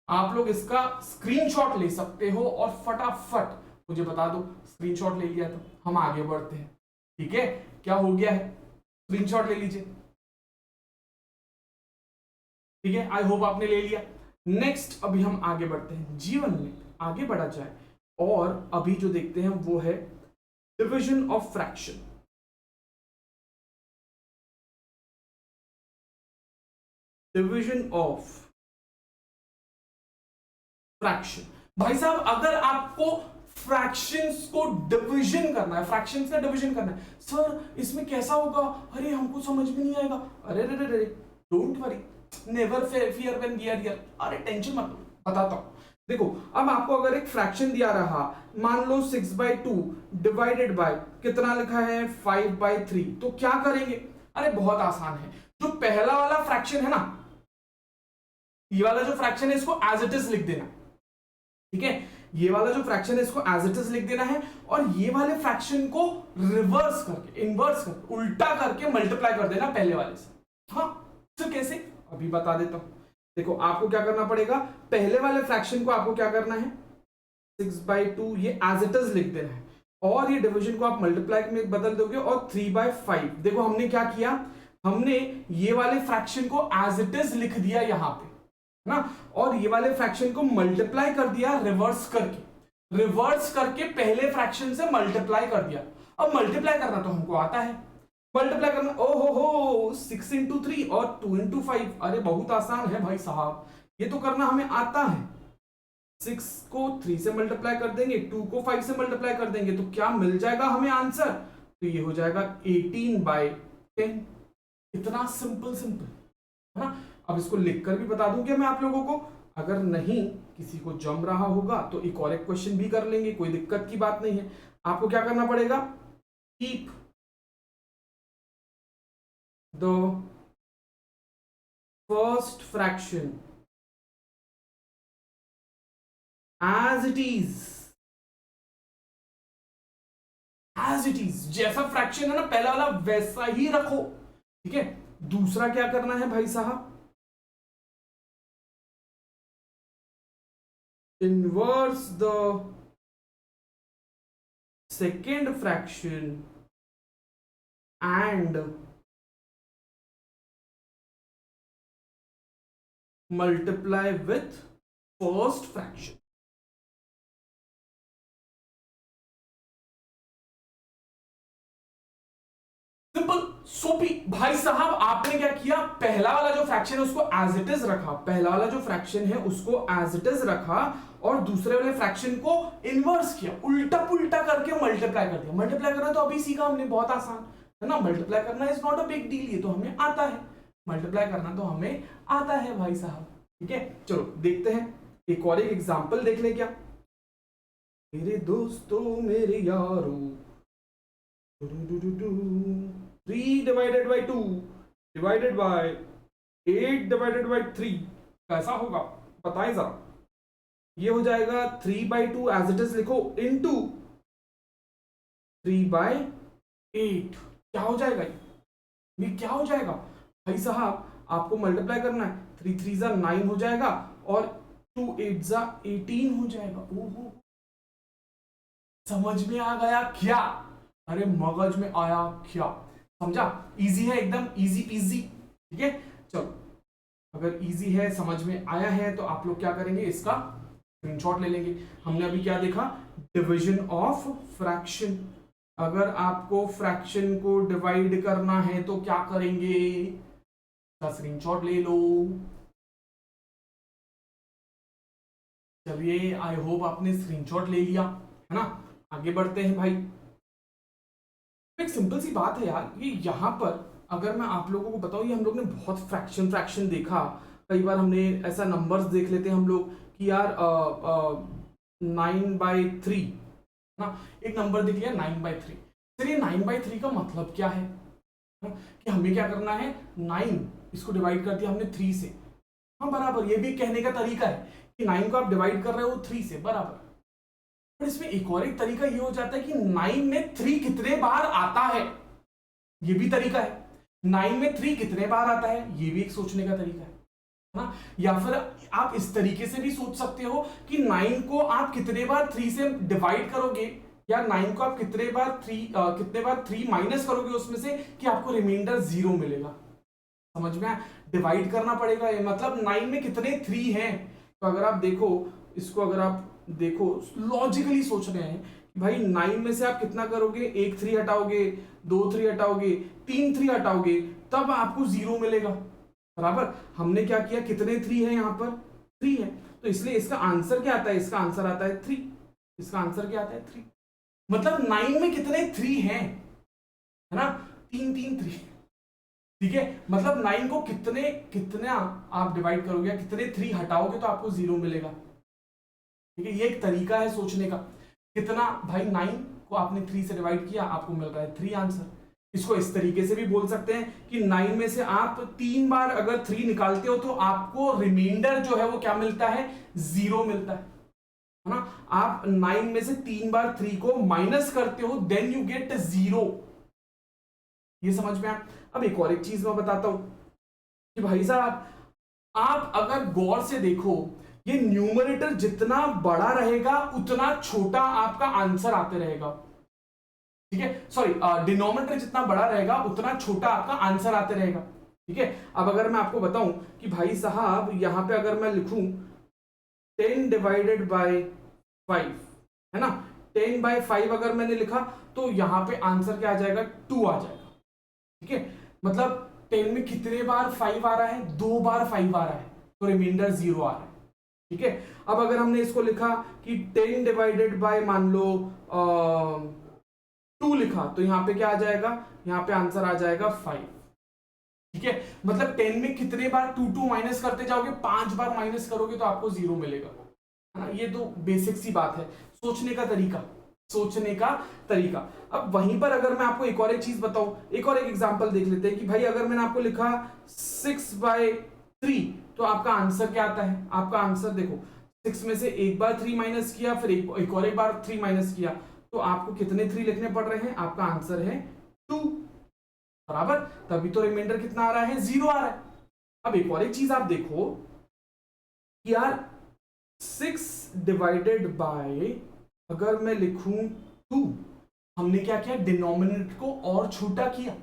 आप लोग इसका स्क्रीनशॉट ले सकते हो और फटाफट मुझे बता दो। स्क्रीनशॉट ले लिया तो हम आगे बढ़ते हैं, ठीक है। क्या हो गया है, स्क्रीनशॉट ले लीजिए, ठीक है, आई होप आपने ले लिया। नेक्स्ट अभी हम आगे बढ़ते हैं, जीवन में आगे बढ़ा जाए और अभी जो देखते हैं वो है division of fraction. Division of fraction, भाई साहब अगर आपको फ्रैक्शंस को डिवीजन करना है, फ्रैक्शंस का डिवीजन करना है, सर इसमें कैसा होगा, अरे हमको समझ में नहीं आएगा, अरे रे रे रे, don't worry, never fear when we are here, अरे टेंशन मत लो, बताता हूं। देखो अब आपको अगर एक फ्रैक्शन दिया रहा, मान लो 6/2 डिवाइडेड बाय कितना लिखा है 5/3, तो क्या करेंगे, अरे बहुत आसान है, जो पहला वाला फ्रैक्शन है ना, ये वाला जो फ्रैक्शन है इसको एज इट इज लिख देना, ठीक है, ये वाला जो फ्रैक्शन है इसको एज इट इज लिख देना है और ये वाले फ्रैक्शन को रिवर्स करके, इनवर्स करके, उल्टा करके मल्टीप्लाई कर देना पहले वाले से। हाँ, तो कैसे, अभी बता देता हूं। देखो आपको क्या करना पड़ेगा, पहले वाले फ्रैक्शन को आपको क्या करना है, 6/2 ये एज इट इज लिख देना है, और ये डिवीजन को आप मल्टीप्लाई में बदल दोगे और 3/5। देखो हमने क्या किया, हमने ये वाले फ्रैक्शन को एज इट इज लिख दिया यहां पे, है ना, और ये वाले फ्रैक्शन को मल्टीप्लाई कर दिया रिवर्स करके पहले फ्रैक्शन से मल्टीप्लाई कर दिया। अब मल्टीप्लाई करना तो हमको आता है, मल्टीप्लाई करना, ओ हो 6 इंटू 3 और 2 इंटू 5, अरे बहुत आसान है भाई साहब, ये तो करना हमें आता है। 6 को 3 से मल्टीप्लाई कर देंगे, 2 को 5 से मल्टीप्लाई कर देंगे, तो क्या मिल जाएगा हमें आंसर, तो ये हो जाएगा 18/10। इतना सिंपल है ना। अब इसको लिखकर भी बता दूं क्या मैं आप लोगों को, अगर नहीं किसी को जम रहा होगा तो एक और एक क्वेश्चन भी कर लेंगे, कोई दिक्कत की बात नहीं है। आपको क्या करना पड़ेगा, keep the first fraction as it is, जैसा फ्रैक्शन है ना पहला वाला वैसा ही रखो, ठीक है। दूसरा क्या करना है भाई साहब, inverse the second fraction and multiply with first fraction। Simple सोपी भाई साहब। आपने क्या किया, पहला वाला जो फ्रैक्शन है उसको एज इट इज रखा, पहला वाला जो फ्रैक्शन है उसको एज इट इज रखा, और दूसरे वाले फ्रैक्शन को इनवर्स किया, उल्टा पुल्टा करके मल्टीप्लाई कर दिया। मल्टीप्लाई करना तो अभी सीखा हमने, बहुत आसान है ना, मल्टीप्लाई करना is not a big deal, ये तो हमें आता है, मल्टीप्लाई करना तो हमें आता है भाई साहब, ठीक है। चलो देखते हैं एक और एक एग्जाम्पल देख ले क्या। मेरे दोस्तों मेरे यारों, 3 divided by 2 divided by 8 divided by 3 कैसा होगा बताएं जरा। ये हो जाएगा 3/2 एज इट इज लिखो, इनटू 3/8। क्या हो जाएगा ये क्या हो जाएगा भाई साहब, आपको मल्टीप्लाई करना है, 3 3 9 हो जाएगा और 2 8 18 हो जाएगा। ओहो, समझ में आ गया क्या, अरे मगज में आया क्या, समझा, इजी है एकदम, इजी पीजी, ठीक है। चलो अगर इजी है, समझ में आया है, तो आप लोग क्या करेंगे, इसका स्क्रीनशॉट ले लेंगे। हमने अभी क्या देखा, डिवीजन ऑफ फ्रैक्शन। अगर आपको फ्रैक्शन को डिवाइड करना है तो क्या करेंगे, स्क्रीनशॉट ले लो। चलिए आई होप आपने स्क्रीनशॉट ले लिया, है ना। आगे बढ़ते हैं भाई। एक सिंपल सी बात है यार, ये यहाँ पर अगर मैं आप लोगों को बताऊं, ये हम लोग ने बहुत फ्रैक्शन देखा, कई बार हमने ऐसा नंबर्स देख लेते हैं हम लोग कि यार 9/3 ना, एक नंबर दिख लिया 9/3। चलिए 9/3 का मतलब क्या है कि हमें क्या करना है, 9 इसको डिवाइड कर दिया हमने 3 से, हाँ बराबर, ये भी कहने का तरीका है कि 9 को आप डिवाइड कर रहे हो 3 से, बराबर। पर इसमें एक और एक तरीका ये हो जाता है कि 9 में 3 कितने बार आता है, ये भी तरीका है। 9 में 3 कितने बार आता है, ये भी एक सोचने का तरीका है ना। या फिर आप इस तरीके से भी सोच सकते हो कि 9 को आप कितने बार 3 से डिवाइड करोगे, या 9 को आप कितने बार 3 माइनस करोगे उसमें से कि आपको रिमाइंडर 0 मिलेगा। समझ में आया, डिवाइड करना पड़ेगा, ये मतलब 9 में कितने 3 हैं। तो अगर आप देखो इसको, अगर आप देखो लॉजिकली सोच रहे हैं कि भाई 9 में से आप कितना करोगे, 1 3 हटाओगे, 2 3 हटाओगे, 3 3 हटाओगे, तब आपको 0 मिलेगा, बराबर। हमने क्या किया, कितने 3 है यहाँ पर, 3 है, तो इसलिए इसका आंसर क्या आता है, इसका आंसर आता है 3। इसका आंसर क्या आता है 3, मतलब 9 में कितने 3 हैं, है ना, 3 3 3, ठीक है। मतलब 9 को कितना आप डिवाइड करोगे, कितने 3 हटाओगे तो आपको 0 मिलेगा, ठीक है। ये एक तरीका है सोचने का, कितना भाई 9 को आपने 3 से डिवाइड किया, आपको मिल रहा है 3 आंसर। इसको इस तरीके से भी बोल सकते हैं कि 9 में से आप 3 बार अगर 3 निकालते हो तो आपको रिमाइंडर जो है वो क्या मिलता है, 0 मिलता है ना। आप 9 में से 3 बार 3 को माइनस करते हो, देन यू गेट 0। ये समझ में आया। अब एक और एक चीज मैं बताता हूं, कि भाई साहब आप अगर गौर से देखो, ये न्यूमरेटर जितना बड़ा रहेगा उतना छोटा आपका आंसर आते रहेगा, ठीक है, सॉरी, डिनोमिनेटर जितना बड़ा रहेगा उतना छोटा आपका आंसर आते रहेगा, ठीक है। अब अगर मैं आपको बताऊं कि भाई साहब यहां पे अगर मैं लिखूं 10 डिवाइडेड बाय 5, है ना, 10/5 अगर मैंने लिखा तो यहां पे आंसर क्या आ जाएगा, 2 आ जाएगा, ठीक है। मतलब 10 में कितने बार 5 आ रहा है, 2 बार 5 आ रहा है, तो रिमाइंडर 0 आ रहा है, ठीक है। अब अगर हमने इसको लिखा कि 10 डिवाइडेड बाय मान लो 2 लिखा, तो यहां पे क्या आ जाएगा, यहां पे आंसर आ जाएगा 5, ठीक है। मतलब 10 में कितने बार 2 माइनस करते जाओगे, 5 बार माइनस करोगे तो आपको 0 मिलेगा, है ना। ये तो बेसिक सी बात है, सोचने का तरीका, सोचने का तरीका। अब वहीं पर अगर मैं आपको एक और एक चीज बताऊं, एक और एक एग्जांपल देख लेते हैं कि भाई अगर मैंने आपको लिखा 6/3, तो आपका आंसर क्या आता है, आपका आंसर देखो 6 में से एक बार 3 माइनस किया, फिर एक और एक बार 3 माइनस किया, तो आपको कितने 3 लिखने पड़ रहे हैं, आपका आंसर है 2, बराबर। तभी तो रिमाइंडर कितना आ रहा है, 0 आ रहा है। अब एक और एक चीज आप देखो कि यार 6 डिवाइडेड बाय अगर मैं लिखूं 2, हमने क्या किया, डिनोमिनेटर को और छोटा किया,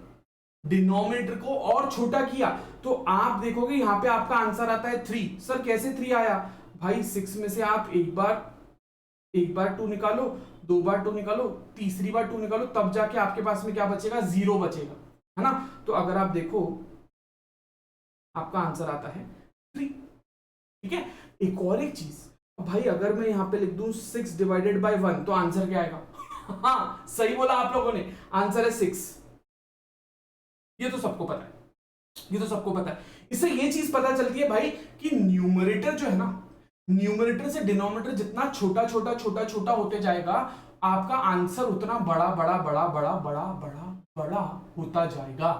डिनोमिनेटर को और छोटा किया, तो आप देखोगे यहां पे आपका आंसर आता है 3। सर कैसे 3 आया, भाई 6 में से आप एक बार 2 निकालो, 2 बार 2 निकालो, तीसरी बार 2 निकालो, तब जाके आपके पास में क्या बचेगा, 0 बचेगा, है ना। तो अगर आप देखो आपका आंसर आता है 3, ठीक है। एक और एक चीज, भाई अगर मैं यहां पे लिख दूं 6 डिवाइडेड बाय 1, तो आंसर क्या आएगा हाँ सही बोला आप लोगों ने, आंसर है 6। ये तो सबको पता है, ये तो सबको पता है। इससे ये चीज पता चलती है भाई कि न्यूमरेटर जो है ना, न्यूमरेटर से डिनोमिनेटर जितना छोटा छोटा छोटा छोटा होते जाएगा, आपका आंसर उतना बड़ा बड़ा बड़ा बड़ा बड़ा बड़ा बड़ा होता जाएगा,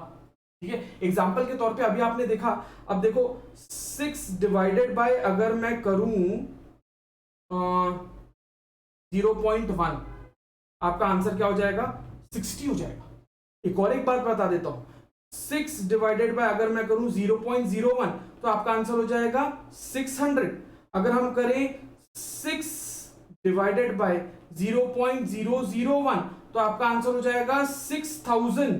ठीक है। एग्जाम्पल के तौर पे अभी आपने देखा, अब देखो 6 डिवाइडेड बाय अगर मैं करूं 0.1, आपका आंसर क्या हो जाएगा, 60 हो जाएगा। एक और एक बात बता देता हूं, 6 डिवाइडेड बाय अगर मैं करूं 0.01, तो आपका आंसर हो जाएगा 600। अगर हम करें 6 डिवाइडेड बाय 0.001, तो आपका आंसर हो जाएगा 6000।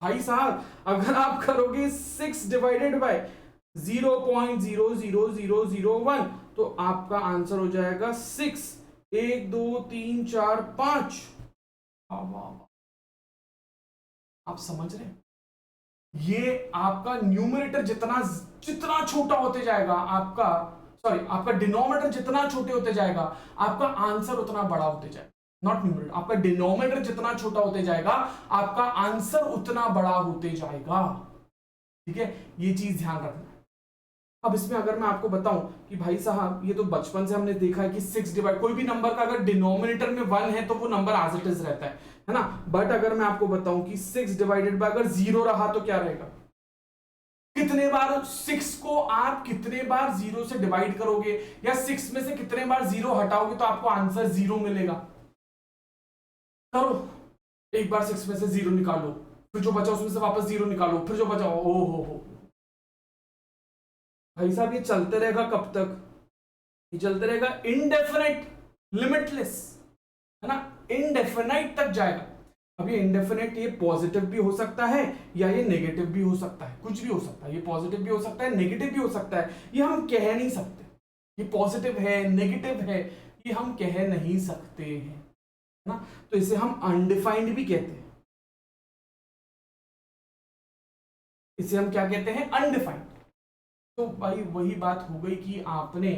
भाई साहब अगर आप करोगे 6 डिवाइडेड बाय 0.00001, तो आपका आंसर हो जाएगा 6, 1 2 3 4 5। आप समझ रहे हैं, ये आपका न्यूमरेटर जितना जितना छोटा होते जाएगा, आपका सॉरी आपका डिनोमिनेटर जितना छोटे होते जाएगा, आपका आंसर उतना बड़ा होते जाएगा। नॉट न्यूमरेटर, आपका डिनोमिनेटर जितना छोटा होते जाएगा, आपका आंसर उतना बड़ा होते जाएगा, ठीक है। ये चीज ध्यान रखना। अब इसमें अगर मैं आपको बताऊं कि भाई साहब ये तो बचपन से हमने देखा है कि 6 डिवाइड, कोई भी नंबर का अगर डिनोमिनेटर में 1 है तो वो नंबर एज इट इज रहता है ना। बट अगर मैं आपको बताऊं कि 6 डिवाइडेड बाय अगर 0 रहा तो क्या रहेगा, कितने बार 6 को आप कितने बार 0 से डिवाइड करोगे, या 6 में से कितने बार 0 हटाओगे तो आपको आंसर 0 मिलेगा। करो, एक बार 6 में से 0 निकालो, फिर जो बचा उसमें से वापस 0 निकालो, फिर जो बचा ओ हो भाई साहब ये चलते रहेगा कब तक, ये चलते रहेगा इनडेफिनेट, लिमिटलेस, है ना, इनडेफिनेट तक जाएगा। अब ये इनडेफिनेट, ये पॉजिटिव भी हो सकता है या ये नेगेटिव भी हो सकता है, कुछ भी हो सकता है, ये पॉजिटिव भी हो सकता है, नेगेटिव भी हो सकता है, ये हम कह नहीं सकते, ये पॉजिटिव है नेगेटिव है, ये हम कह नहीं सकते हैं ना। तो इसे हम अनडिफाइंड भी कहते हैं, इसे हम क्या कहते हैं, अनडिफाइंड। तो भाई वही बात हो गई कि आपने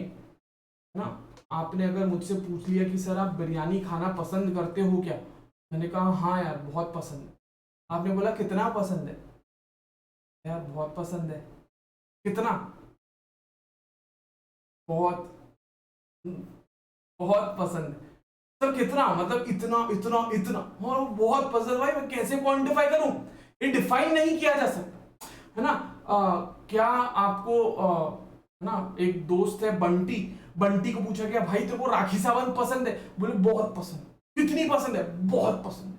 ना, आपने अगर मुझसे पूछ लिया कि सर आप बिरयानी खाना पसंद करते हो क्या, मैंने कहा हाँ यार बहुत पसंद है। आपने बोला कितना पसंद है, यार बहुत पसंद है। कितना, बहुत बहुत पसंद है। सर कितना, मतलब इतना इतना इतना, और बहुत पसंद। भाई मैं कैसे क्वांटिफाई करूं, ये डिफाइन नहीं किया जा सकता, है ना। क्या आपको ना, एक दोस्त है बंटी, बंटी को पूछा गया भाई तेरे को राखी सावंत पसंद है, बोले बहुत पसंद। कितनी पसंद है, बहुत पसंद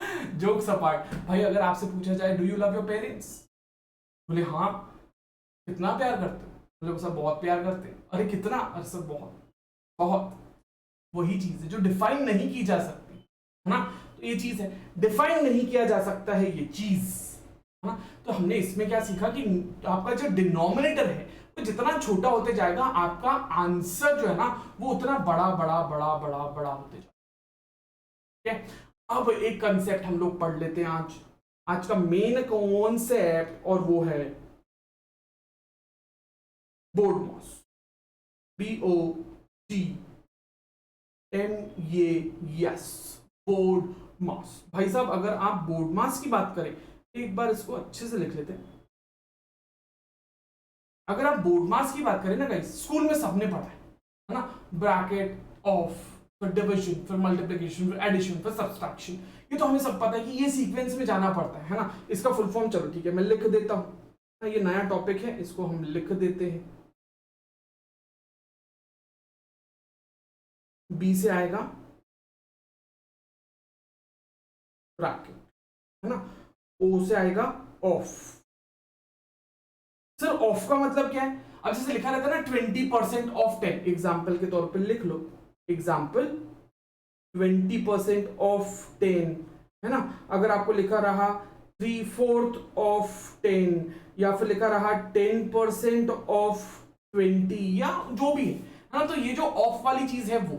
है। जोक्स अपार्ट, भाई अगर आपसे पूछा जाए do you love your parents, बोले हाँ। कितना प्यार करते हो? बोले सर बहुत प्यार करते हैं। अरे कितना? अरे सर बहुत बहुत। वही चीज है जो डिफाइन नहीं की जा सकती, है ना। तो ये चीज है, डिफाइन नहीं किया जा सकता है ये चीज, है ना। तो हमने इसमें क्या सीखा कि आपका जो डिनोमिनेटर है वो जितना छोटा होते जाएगा, आपका आंसर जो है ना वो उतना बड़ा बड़ा बड़ा बड़ा बड़ा होते जाएगा। ठीक है, अब एक कंसेप्ट हम लोग पढ़ लेते हैं आज, आज का मेन कॉन्सेप्ट, और वो है बोर्ड मास। BODMAS, बोर्ड मास। भाई साहब अगर आप बोर्ड मास की बात करें, एक बार इसको अच्छे से लिख लेते हैं। अगर आप बोर्ड मास की बात करें ना गाइस, स्कूल में सबने पढ़ा है ना, ब्रैकेट ऑफ, फिर डिविजन, फिर मल्टीप्लिकेशन, फिर एडिशन, फिर सब्सट्रैक्शन। ये तो हमें सब पता है कि ये सीक्वेंस में जाना पड़ता है ना। इसका फुल फॉर्म चलो ठीक है मैं लिख देता हूं, ये नया टॉपिक है, इसको हम लिख देते हैं। बी से आएगा ब्रैकेट, है ना। ओ से आएगा ऑफ। सर ऑफ का मतलब क्या है? अब जैसे लिखा रहता है ना 20% ऑफ 10, एग्जाम्पल के तौर पे लिख लो, एग्जाम्पल 20% ऑफ 10, है ना। अगर आपको लिखा रहा 3/4 ऑफ 10, या फिर लिखा रहा 10% ऑफ 20, या जो भी है ना, तो ये जो ऑफ वाली चीज है वो,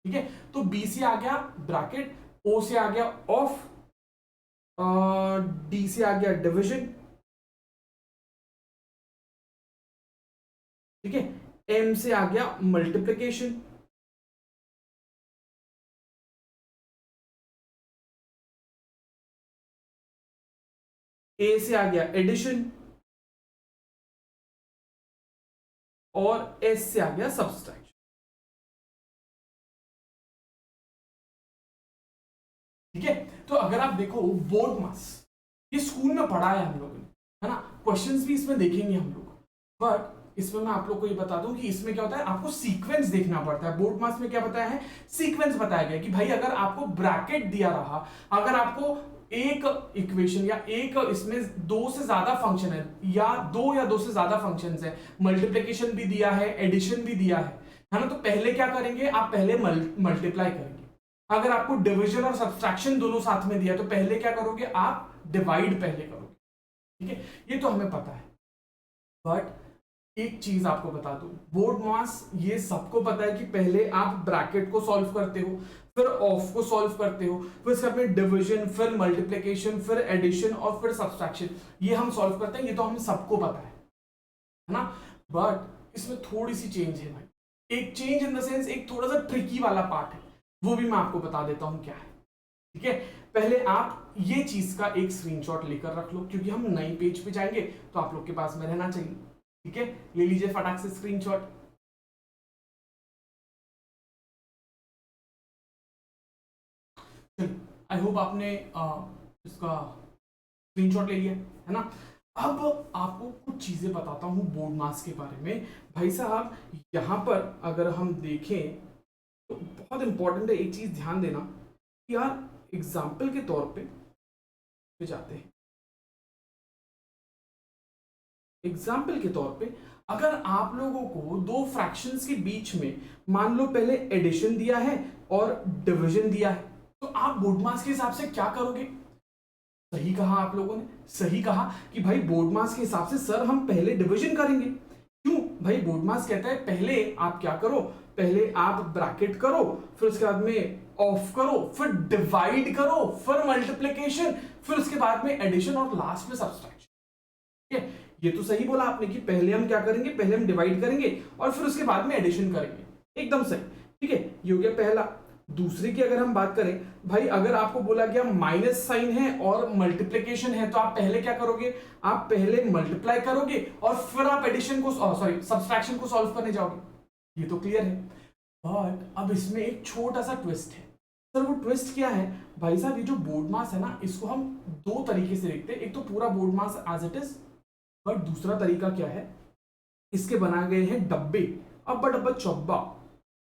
ठीक है। तो बी से आ गया ब्रैकेट, ओ से आ गया ऑफ, डी से आ गया डिविजन, ठीक है। एम से आ गया मल्टीप्लिकेशन, ए से आ गया एडिशन, और एस से आ गया सब्सट्रैक्शन। ठीक है, तो अगर आप देखो बोर्ड मास, ये स्कूल में पढ़ा है हम लोगों ने, है ना। क्वेश्चंस भी इसमें देखेंगे हम लोग, बट इसमें मैं आप लोग को ये बता दूं कि इसमें क्या होता है, आपको सीक्वेंस देखना पड़ता है। बोर्ड मास में क्या बताया है, सीक्वेंस बताया गया कि भाई अगर आपको ब्रैकेट दिया रहा, अगर आपको एक इक्वेशन या एक इसमें दो से ज्यादा फंक्शन है, या दो से ज्यादा फंक्शंस है, मल्टीप्लिकेशन भी दिया है, एडिशन भी दिया है ना, तो पहले क्या करेंगे आप, पहले मल्टीप्लाई करेंगे। अगर आपको डिवीजन और सब्सट्रैक्शन दोनों साथ में दिया तो पहले क्या करोगे आप, डिवाइड पहले करोगे। ठीक है, ये तो हमें पता है, बट एक चीज आपको बता दूं, बोर्ड मास ये सबको पता है कि पहले आप ब्रैकेट को सॉल्व करते हो, फिर ऑफ को सॉल्व करते हो, फिर इसका में डिवीजन, फिर मल्टीप्लिकेशन, फिर एडिशन और फिर सब्सट्रैक्शन, ये हम सॉल्व करते हैं, ये तो हमें सबको पता है ना। बट इसमें थोड़ी सी चेंज है भाई, एक चेंज इन द सेंस, एक थोड़ा सा ट्रिकी वाला पार्ट है, वो भी मैं आपको बता देता हूं क्या है। ठीक है, पहले आप ये चीज का एक स्क्रीनशॉट लेकर रख लो, क्योंकि हम नई पेज पे जाएंगे तो आप लोग के पास में रहना चाहिए। ठीक है, ले लीजिए फटाक से स्क्रीनशॉट। आई होप आपने इसका स्क्रीनशॉट ले लिया है ना। अब आपको कुछ चीजें बताता हूं बोर्ड मास के बारे में। भाई साहब यहां पर अगर हम देखें तो बहुत इंपॉर्टेंट है, एक चीज ध्यान देना कि यार एग्जाम्पल के तौर पे जाते हैं, एग्जाम्पल के तौर पे अगर आप लोगों को दो फ्रैक्शंस के बीच में मान लो पहले एडिशन दिया है और डिवीजन दिया है, तो आप बोर्ड मास के हिसाब से क्या करोगे? सही कहा आप लोगों ने, सही कहा कि भाई बोर्ड मास के हिसाब से सर हम पहले डिवीजन करेंगे। क्यों भाई? बोर्ड मास कहता है पहले आप क्या करो, पहले आप ब्रैकेट करो, फिर उसके बाद में ऑफ करो, फिर डिवाइड करो, फिर मल्टीप्लिकेशन, फिर उसके बाद में एडिशन और लास्ट में सब्सट्रैक्शन। ठीक है, ये तो सही बोला आपने कि पहले हम क्या करेंगे, पहले हम डिवाइड करेंगे और फिर उसके बाद में एडिशन करेंगे, एकदम सही। ठीक है, ये हो गया पहला। दूसरी की अगर हम बात करें, भाई अगर आपको बोला गया माइनस साइन है और मल्टीप्लिकेशन है, तो आप पहले क्या करोगे, आप पहले मल्टीप्लाई करोगे और फिर आप एडिशन को सॉरी सब्सट्रैक्शन को सॉल्व करने जाओगे। ये तो क्लियर है, बट अब इसमें एक छोटा सा ट्विस्ट है। सर वो ट्विस्ट क्या है? भाई साहब ये जो बोर्ड मास है ना, इसको हम दो तरीके से देखते हैं। एक तो पूरा board mass as it is, but दूसरा तरीका क्या है, इसके बनाए गए हैं डब्बे, अब्बा डब्बा चौब्बा।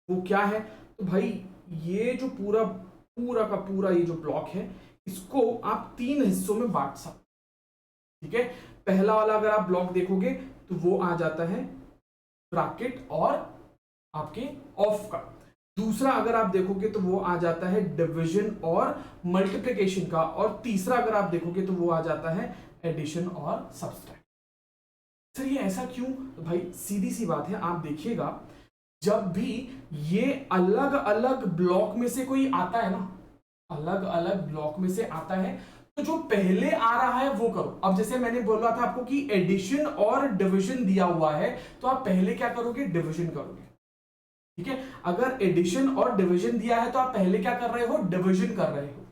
वो क्या है? तो भाई ये जो पूरा पूरा का पूरा ये जो ब्लॉक है, इसको आप तीन हिस्सों में बांट सकते। ठीक है, पहला वाला अगर आप ब्लॉक देखोगे तो वो आ जाता है ब्रैकेट और आपके ऑफ का। दूसरा अगर आप देखोगे तो वो आ जाता है डिवीजन और मल्टीप्लिकेशन का, और तीसरा अगर आप देखोगे तो वो आ जाता है एडिशन और सब्सट्रैक्ट। सर ये ऐसा क्यों? तो भाई सीधी सी बात है, आप देखिएगा जब भी ये अलग अलग ब्लॉक में से कोई आता है ना, अलग अलग ब्लॉक में से आता है, तो जो पहले आ रहा है वो करो। अब जैसे मैंने बोला था आपको कि एडिशन और डिवीजन दिया हुआ है, तो आप पहले क्या करोगे? डिवीजन करोगे, ठीक है। अगर एडिशन और डिवीजन दिया है तो आप पहले क्या कर रहे हो? डिवीजन कर रहे हो।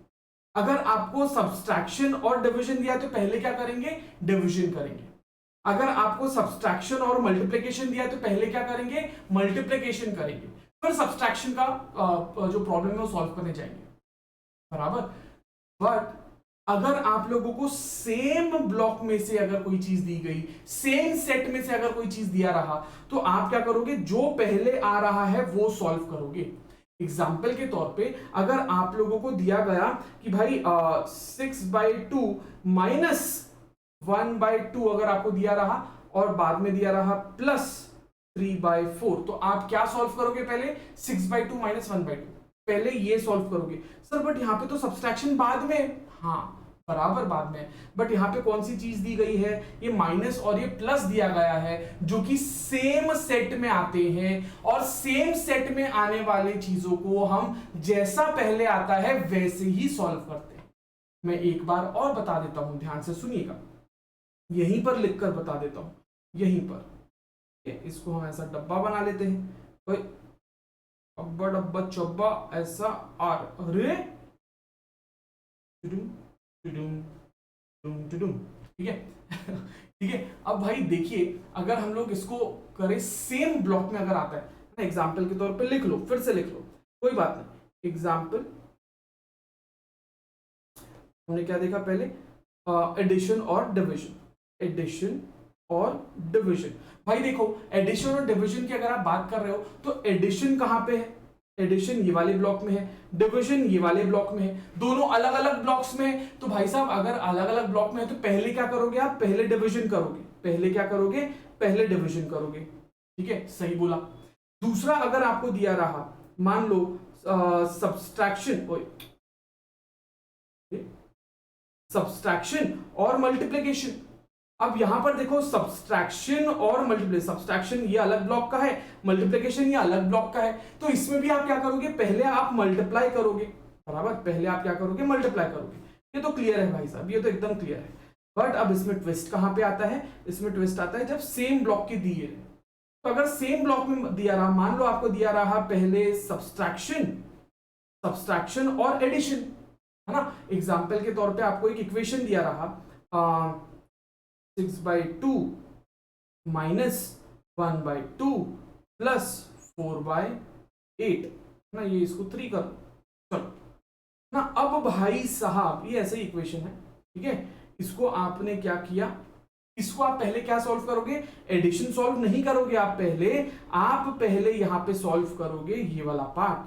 अगर आपको सब्सट्रैक्शन और डिवीजन दिया है तो पहले क्या करेंगे? डिवीजन करेंगे। अगर आपको सब्सट्रैक्शन और मल्टीप्लिकेशन दिया है तो पहले क्या करेंगे? मल्टीप्लिकेशन करेंगे, फिर सब्सट्रैक्शन का जो प्रॉब्लम है वो सॉल्व करने जाएंगे, बराबर। बट अगर आप लोगों को सेम ब्लॉक में से अगर कोई चीज दी गई, सेम सेट में से अगर कोई चीज दिया रहा, तो आप क्या करोगे? जो पहले आ रहा है वो सॉल्व करोगे। एग्जाम्पल के तौर पे अगर आप लोगों को दिया गया कि भाई 6/2 माइनस 1/2 अगर आपको दिया रहा, और बाद में दिया रहा प्लस 3/4, तो आप क्या सॉल्व करोगे? पहले 6/2 माइनस 1/2, पहले ये सॉल्व करोगे। सर बट यहाँ पे तो सब्सट्रैक्शन बाद में, हाँ बराबर बाद में, बट यहाँ पे कौन सी चीज दी गई है? ये माइनस और ये प्लस दिया गया है, जो कि सेम सेट में आते हैं, और सेम सेट में आने वाले चीजों को हम जैसा पहले आता है वैसे ही सॉल्व करते हैं। मैं एक बार और बता देता हूं, ध्यान से सुनिएगा, यहीं पर लिखकर बता देता हूं, यहीं पर इसको हम ऐसा डब्बा बना लेते हैं, तो अब्बा डब्बा चब्बा ऐसा आर, अरे ठीक है ठीक है। अब भाई देखिए, अगर हम लोग इसको करें सेम ब्लॉक में अगर आता है ना, एग्जाम्पल के तौर पे लिख लो, फिर से लिख लो, कोई बात नहीं। एग्जाम्पल हमने क्या देखा पहले? एडिशन और डिवीजन, एडिशन और डिवीजन। भाई देखो, एडिशन और डिवीजन की अगर आप बात कर रहे हो तो एडिशन कहां पे है? एडिशन ये वाले ब्लॉक में है, डिवीजन ये वाले ब्लॉक में है, दोनों अलग अलग ब्लॉक्स में है। तो भाई साहब अगर अलग अलग ब्लॉक में है तो पहले क्या करोगे? आप पहले डिवीजन करोगे, पहले क्या करोगे? पहले डिवीजन करोगे, ठीक है, सही बोला। दूसरा अगर आपको दिया रहा, मान लो सब्सट्रैक्शन और मल्टीप्लिकेशन। अब यहां पर देखो, सब्सट्रैक्शन और मल्टीप्लिकेशन, सब्सट्रैक्शन ये अलग ब्लॉक का है, मल्टीप्लिकेशन ये अलग ब्लॉक का है, तो इसमें भी आप क्या करोगे? पहले आप मल्टीप्लाई करोगे, बराबर, पहले आप क्या करोगे? मल्टीप्लाई करोगे। ये तो क्लियर है भाई साहब, ये तो एकदम क्लियर है। बट अब इसमें ट्विस्ट कहां पे आता है? इसमें ट्विस्ट आता है जब सेम ब्लॉक के दिए, तो अगर सेम ब्लॉक में दिया रहा, मान लो आपको दिया रहा पहले सब्सट्रैक्शन और एडिशन, है ना। एग्जाम्पल के तौर पे आपको एक इक्वेशन दिया रहा 6/2 माइनस 1/2 प्लस 4/8 ना, ये इसको 3 करो, चलो ना। अब भाई साहब ये ऐसे इक्वेशन है, ठीक है। इसको आपने क्या किया? इसको आप पहले क्या सॉल्व करोगे? एडिशन सॉल्व नहीं करोगे आप पहले यहां पे सॉल्व करोगे ये वाला पार्ट।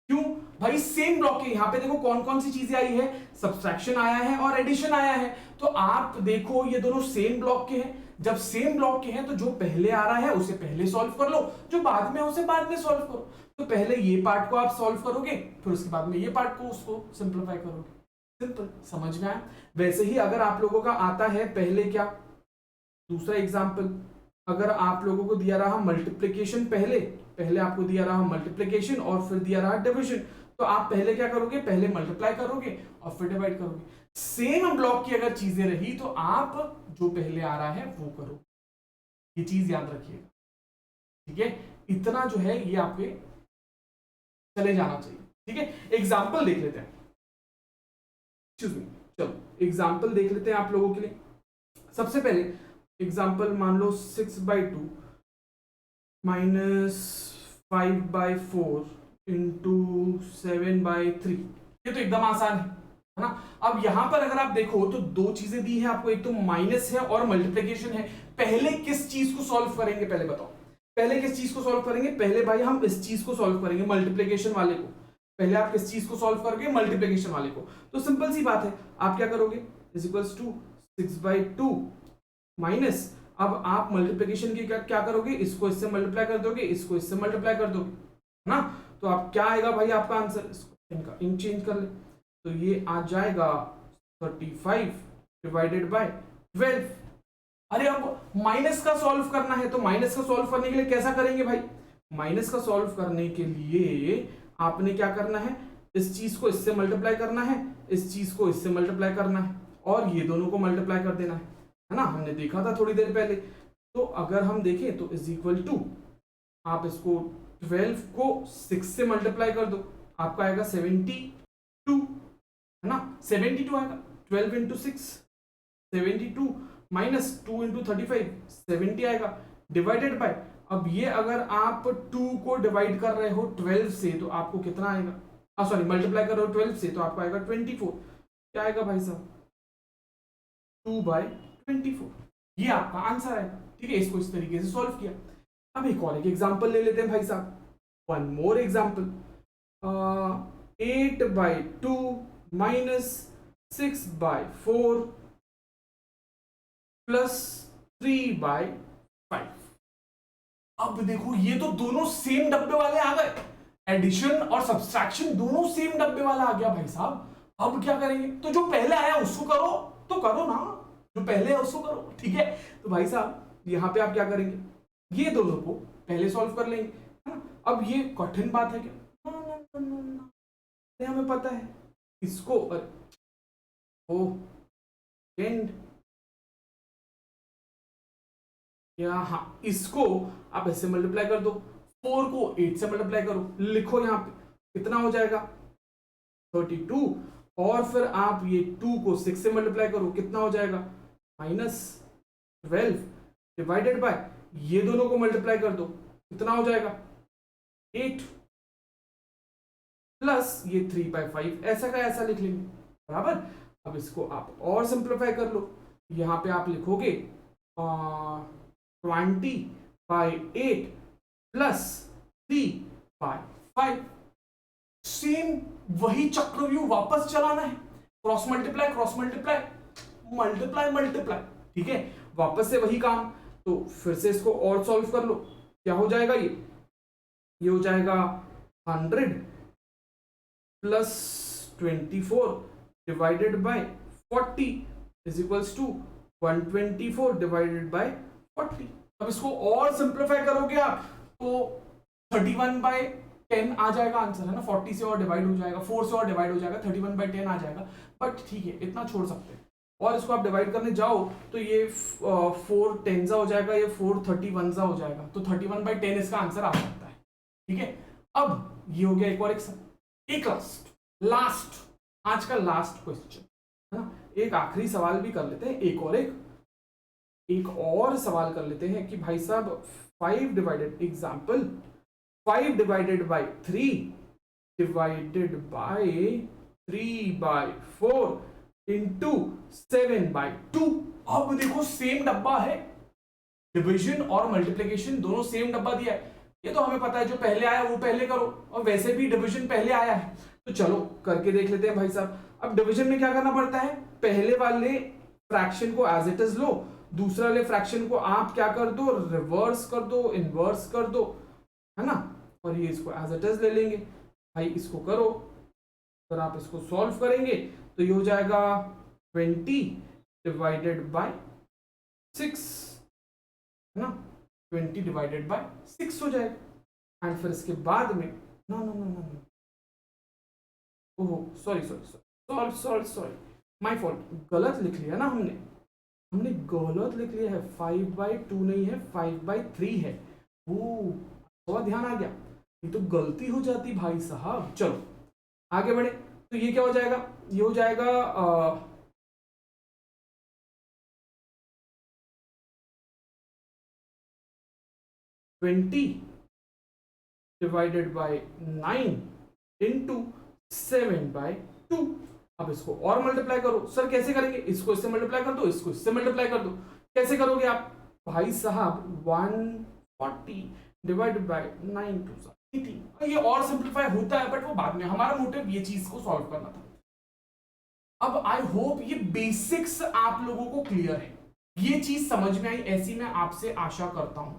क्यों भाई? सेम ब्लॉक के यहां पे देखो कौन कौन सी चीजें आई है, सब्सट्रैक्शन आया है और एडिशन आया है। तो आप देखो ये दोनों सेम ब्लॉक के हैं, जब सेम ब्लॉक के हैं तो जो पहले आ रहा है उसे पहले सॉल्व कर लो, जो बाद में उसे बाद में सॉल्व करो। तो पहले ये पार्ट को आप सॉल्व करोगे, फिर उसके बाद में ये पार्ट को उसको सिंप्लीफाई करोगे। सिंपल, समझ में आया? वैसे ही अगर आप लोगों का आता है पहले क्या, दूसरा एग्जाम्पल, अगर आप लोगों को दिया रहा मल्टीप्लिकेशन, पहले आपको दिया रहा मल्टीप्लिकेशन और फिर दिया रहा डिवीजन, तो आप पहले क्या करोगे? पहले मल्टीप्लाई करोगे और फिर डिवाइड करोगे। सेम ब्लॉक की अगर चीजें रही तो आप जो पहले आ रहा है वो करो, ये चीज याद रखिएगा, ठीक है। इतना जो है ये आपके चले जाना चाहिए, ठीक है। एग्जाम्पल देख लेते हैं, चलो एग्जाम्पल देख लेते हैं आप लोगों के लिए। सबसे पहले एग्जाम्पल मान लो 6/2 माइनस 5/4 इंटू 7/3, ये तो एकदम आसान है ना। अब यहां पर अगर आप देखो तो दो चीजें दी है आपको, एक तो माइनस है और मल्टीप्लिकेशन है। पहले किस चीज को सॉल्व करेंगे? पहले बताओ, पहले किस चीज को सॉल्व करेंगे? पहले भाई हम इस चीज को सॉल्व करेंगे, मल्टीप्लिकेशन वाले को। पहले आप किस चीज को सॉल्व करोगे? मल्टीप्लिकेशन वाले को। तो सिंपल सी बात है, आप क्या करोगे? इज इक्वल्स टू 6/2 माइनस, अब आप मल्टीप्लिकेशन की क्या करोगे, इसको इससे मल्टीप्लाई कर दोगे, इसको इससे मल्टीप्लाई कर दोगे, है ना। तो आप क्या आएगा भाई आपका आंसर, इसको इनका इन चेंज कर ले, तो ये आ जाएगा 35 डिवाइडेड बाय 12। अरे अब माइनस का सॉल्व करना है, तो माइनस का सॉल्व करने के लिए कैसा करेंगे भाई, माइनस का सॉल्व करने के लिए आपने क्या करना है, इस चीज को इससे मल्टीप्लाई करना है, इस चीज को इससे मल्टीप्लाई करना है, और ये दोनों को मल्टीप्लाई कर देना है ना, हमने देखा था थोड़ी देर पहले। तो अगर हम देखें तो इज इक्वल टू, आप इसको 12 को 6 से मल्टीप्लाई कर दो, आपका आएगा 72, है ना, 72 आएगा, 12 इंटू 6 72 माइनस 2 इंटू 35 70 आएगा, डिवाइडेड बाय, अब ये अगर आप 2 को डिवाइड कर रहे हो 12 से तो आपको कितना आएगा, सॉरी मल्टीप्लाई कर रहे हो 12 से तो आपको आएगा 24, क्या आएगा भाई साहब 2/24, ये आपका आंसर है। ठीक है, इसको इस तरीके से सॉल्व किया। अब एक और एक एग्जांपल ले लेते हैं भाई साहब, one more example, 8/2 minus 6/4 plus 3/5। अब देखो ये तो दोनों सेम डब्बे वाले आ गए, एडिशन और सब्सट्रैक्शन दोनों सेम डब्बे वाला आ गया भाई साहब। अब क्या करेंगे, तो जो पहले आया उसको करो, तो करो ना, जो पहले है उसको करो। ठीक है, तो भाई साहब यहां पे आप क्या करेंगे, ये दोनों को पहले सॉल्व कर लेंगे, है ना। अब ये कठिन बात है क्या, ना, हमें पता है इसको, ओ एंड या हाँ, इसको आप ऐसे मल्टीप्लाई कर दो, 4 को 8 से मल्टीप्लाई करो, लिखो यहाँ पे कितना हो जाएगा 32, और फिर आप ये 2 को 6 से मल्टीप्लाई करो, कितना हो जाएगा -12 डिवाइडेड बाय, ये दोनों को मल्टीप्लाई कर दो, कितना हो जाएगा 8 प्लस ये 3/5, ऐसा का ऐसा लिख लेंगे, बराबर। अब इसको आप और सिंप्लीफाई कर लो, यहाँ पे आप लिखोगे 20/8 प्लस 3/5, सेम वही चक्रव्यूह वापस चलाना है, cross multiply cross multiply multiply multiply, ठीक है, वापस से वही काम। तो फिर से इसको और सॉल्व कर लो, क्या हो जाएगा, ये हो जाएगा 100 plus 24 divided by 40 is equals to 124 divided by 40। अब इसको और सिंप्लीफाई करोगे आप तो 31/10 आ जाएगा आंसर, है ना, 40 से और डिवाइड हो जाएगा, 4 से और डिवाइड हो जाएगा, 31/10 आ जाएगा, बट ठीक है इतना छोड़ सकते हैं। और इसको आप डिवाइड करने जाओ तो ये 4 10 हो जाएगा, ये 4 31 हो जाएगा, तो 31/10 इसका आंसर आ सकता है। ठीक है, अब ये हो गया एक लास्ट आज का लास्ट क्वेश्चन, है ना, एक आखिरी सवाल भी कर लेते हैं, एक और सवाल कर लेते हैं कि भाई साहब 5 divided example 5 divided by 3 divided by 3/4 into 7/2। अब देखो सेम डब्बा है, डिवीजन और मल्टीप्लिकेशन दोनों सेम डब्बा दिया है, ये तो हमें पता है, जो पहले आया वो पहले करो, और वैसे भी डिवीजन पहले आया है, तो चलो करके देख लेते हैं भाई साहब। अब डिवीजन में क्या करना पड़ता है, पहले वाले फ्रैक्शन को एज इट इज लो, दूसरे वाले फ्रैक्शन को आप क्या कर दो, रिवर्स कर दो, इनवर्स कर दो, है ना, और ये इसको एज इट इज ले लेंगे। भाई इसको करो, अगर आप इसको सॉल्व करेंगे तो ये हो जाएगा 20 डिवाइडेड बाय 6, है ना, 20 डिवाइडेड बाय 6 हो जाएगा। एंड फिर इसके बाद में नो ओहो सॉरी माय फॉल्ट, गलत लिख लिया ना हमने गलत लिख लिया है, 5/2 नहीं है 5/3 है, वो थोड़ा ध्यान आ गया, ये तो गलती हो जाती भाई साहब। चलो आगे बढ़े, तो ये क्या हो जाएगा, ये हो जाएगा 20 डिवाइडेड बाय 9 इंटू 7/2। अब इसको और मल्टीप्लाई करो, सर कैसे करेंगे, इसको इससे मल्टीप्लाई कर दो, इसको इससे मल्टीप्लाई कर दो, कैसे करोगे आप भाई साहब 140 डिवाइडेड बाय 9 2 18। ये और सिंप्लीफाई होता है बट वो बाद में, हमारा मोटिव ये चीज को सॉल्व करना था। अब आई होप ये बेसिक्स आप लोगों को क्लियर है, ये चीज समझ में आई, ऐसी मैं आपसे आशा करता हूं।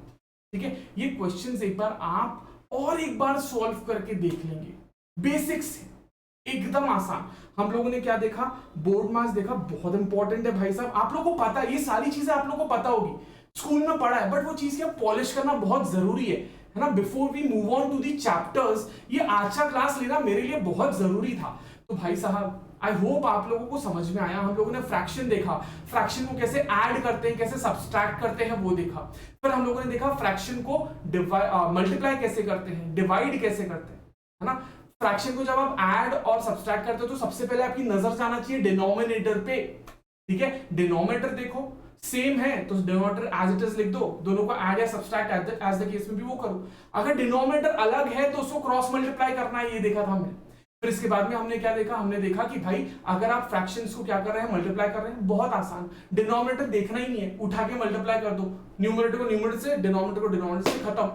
ठीक है, ये क्वेश्चंस एक बार आप और एक बार सॉल्व करके देख लेंगे। बेसिक्स एकदम आसान। हम लोगों ने क्या देखा, बोर्ड मास देखा, बहुत इंपॉर्टेंट है भाई साहब। आप लोगों को पता है, ये सारी चीजें आप लोगों को पता होगी, स्कूल में पढ़ा है, बट वो चीज क्या पॉलिश करना बहुत जरूरी है ना। Before we move on to the chapters, ये आज का क्लास लेना मेरे लिए बहुत जरूरी था। तो भाई साहब आई होप आप लोगों को समझ में आया। हम लोगों ने फ्रैक्शन देखा, फ्रैक्शन को कैसे ऐड करते हैं, कैसे सब्सट्रैक्ट करते हैं वो देखा। फिर हम लोगों ने देखा फ्रैक्शन को मल्टीप्लाई कैसे करते हैं, डिवाइड कैसे करते हैं, है ना। फ्रैक्शन को जब आप ऐड और सब्सट्रैक्ट करते हो तो सबसे पहले आपकी नजर जाना चाहिए डिनोमिनेटर पे। ठीक है, डिनोमिनेटर देखो सेम है तो डिनोमिनेटर एज इट इज लिख दो, दोनों को ऐड या सब्सट्रैक्ट एज द केस में भी वो करो। अगर डिनोमिनेटर अलग है तो उसको क्रॉस मल्टीप्लाई करना है, ये देखा था हमने। फिर इसके बाद में हमने क्या देखा, हमने देखा कि भाई अगर आप फ्रैक्शंस को क्या कर रहे हैं, मल्टीप्लाई कर रहे हैं, बहुत आसान, डिनोमिनेटर देखना ही नहीं है, उठा के मल्टीप्लाई कर दो, न्यूमरेटर को न्यूमरेटर से, डिनोमिनेटर को डिनोमिनेटर से, खत्म।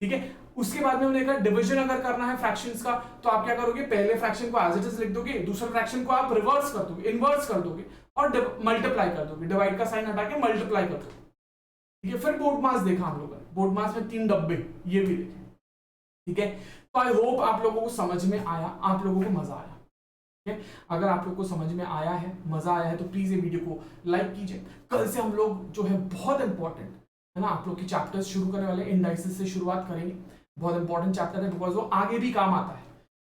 ठीक है, उसके बाद में हमने कहा डिवीजन अगर करना है फ्रैक्शंस का तो आप क्या करोगे, पहले फ्रैक्शन को एज इट इज लिख दोगे, दूसरे फ्रैक्शन को आप रिवर्स कर दोगे, इनवर्स कर दोगे और मल्टीप्लाई कर दोगे, डिवाइड का साइन हटा के मल्टीप्लाई कर दोगे। ठीक है, फिर बोर्ड मास देखा हम लोगों ने, बोर्ड मास में 3 डब्बे ये भी देखे। ठीक है, तो आई होप आप लोगों को समझ में आया, आप लोगों को मजा आया। ठीक है, अगर आप लोगों को समझ में आया है, मजा आया है, तो प्लीज ये वीडियो को लाइक कीजिए। कल से हम लोग जो है बहुत इंपॉर्टेंट है ना, आप लोग के चैप्टर्स शुरू करने वाले, इंडाइसिस से शुरुआत करेंगे। बहुत इंपॉर्टेंट चैप्टर है बिकॉज वो आगे भी काम आता है।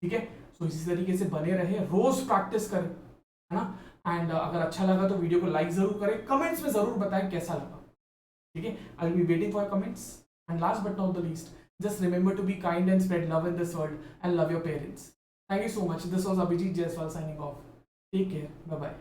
ठीक है, तो इसी तरीके से बने रहे, रोज प्रैक्टिस करें, है ना। एंड अगर अच्छा लगा तो वीडियो को लाइक जरूर करें, कमेंट्स में जरूर बताएं कैसा लगा। ठीक है, I will be waiting for comments. And last but not the least, just remember to be kind and spread love in this world and love your parents. Thank you so much. This was Abhijit Jaiswal signing off. Take care. Bye bye.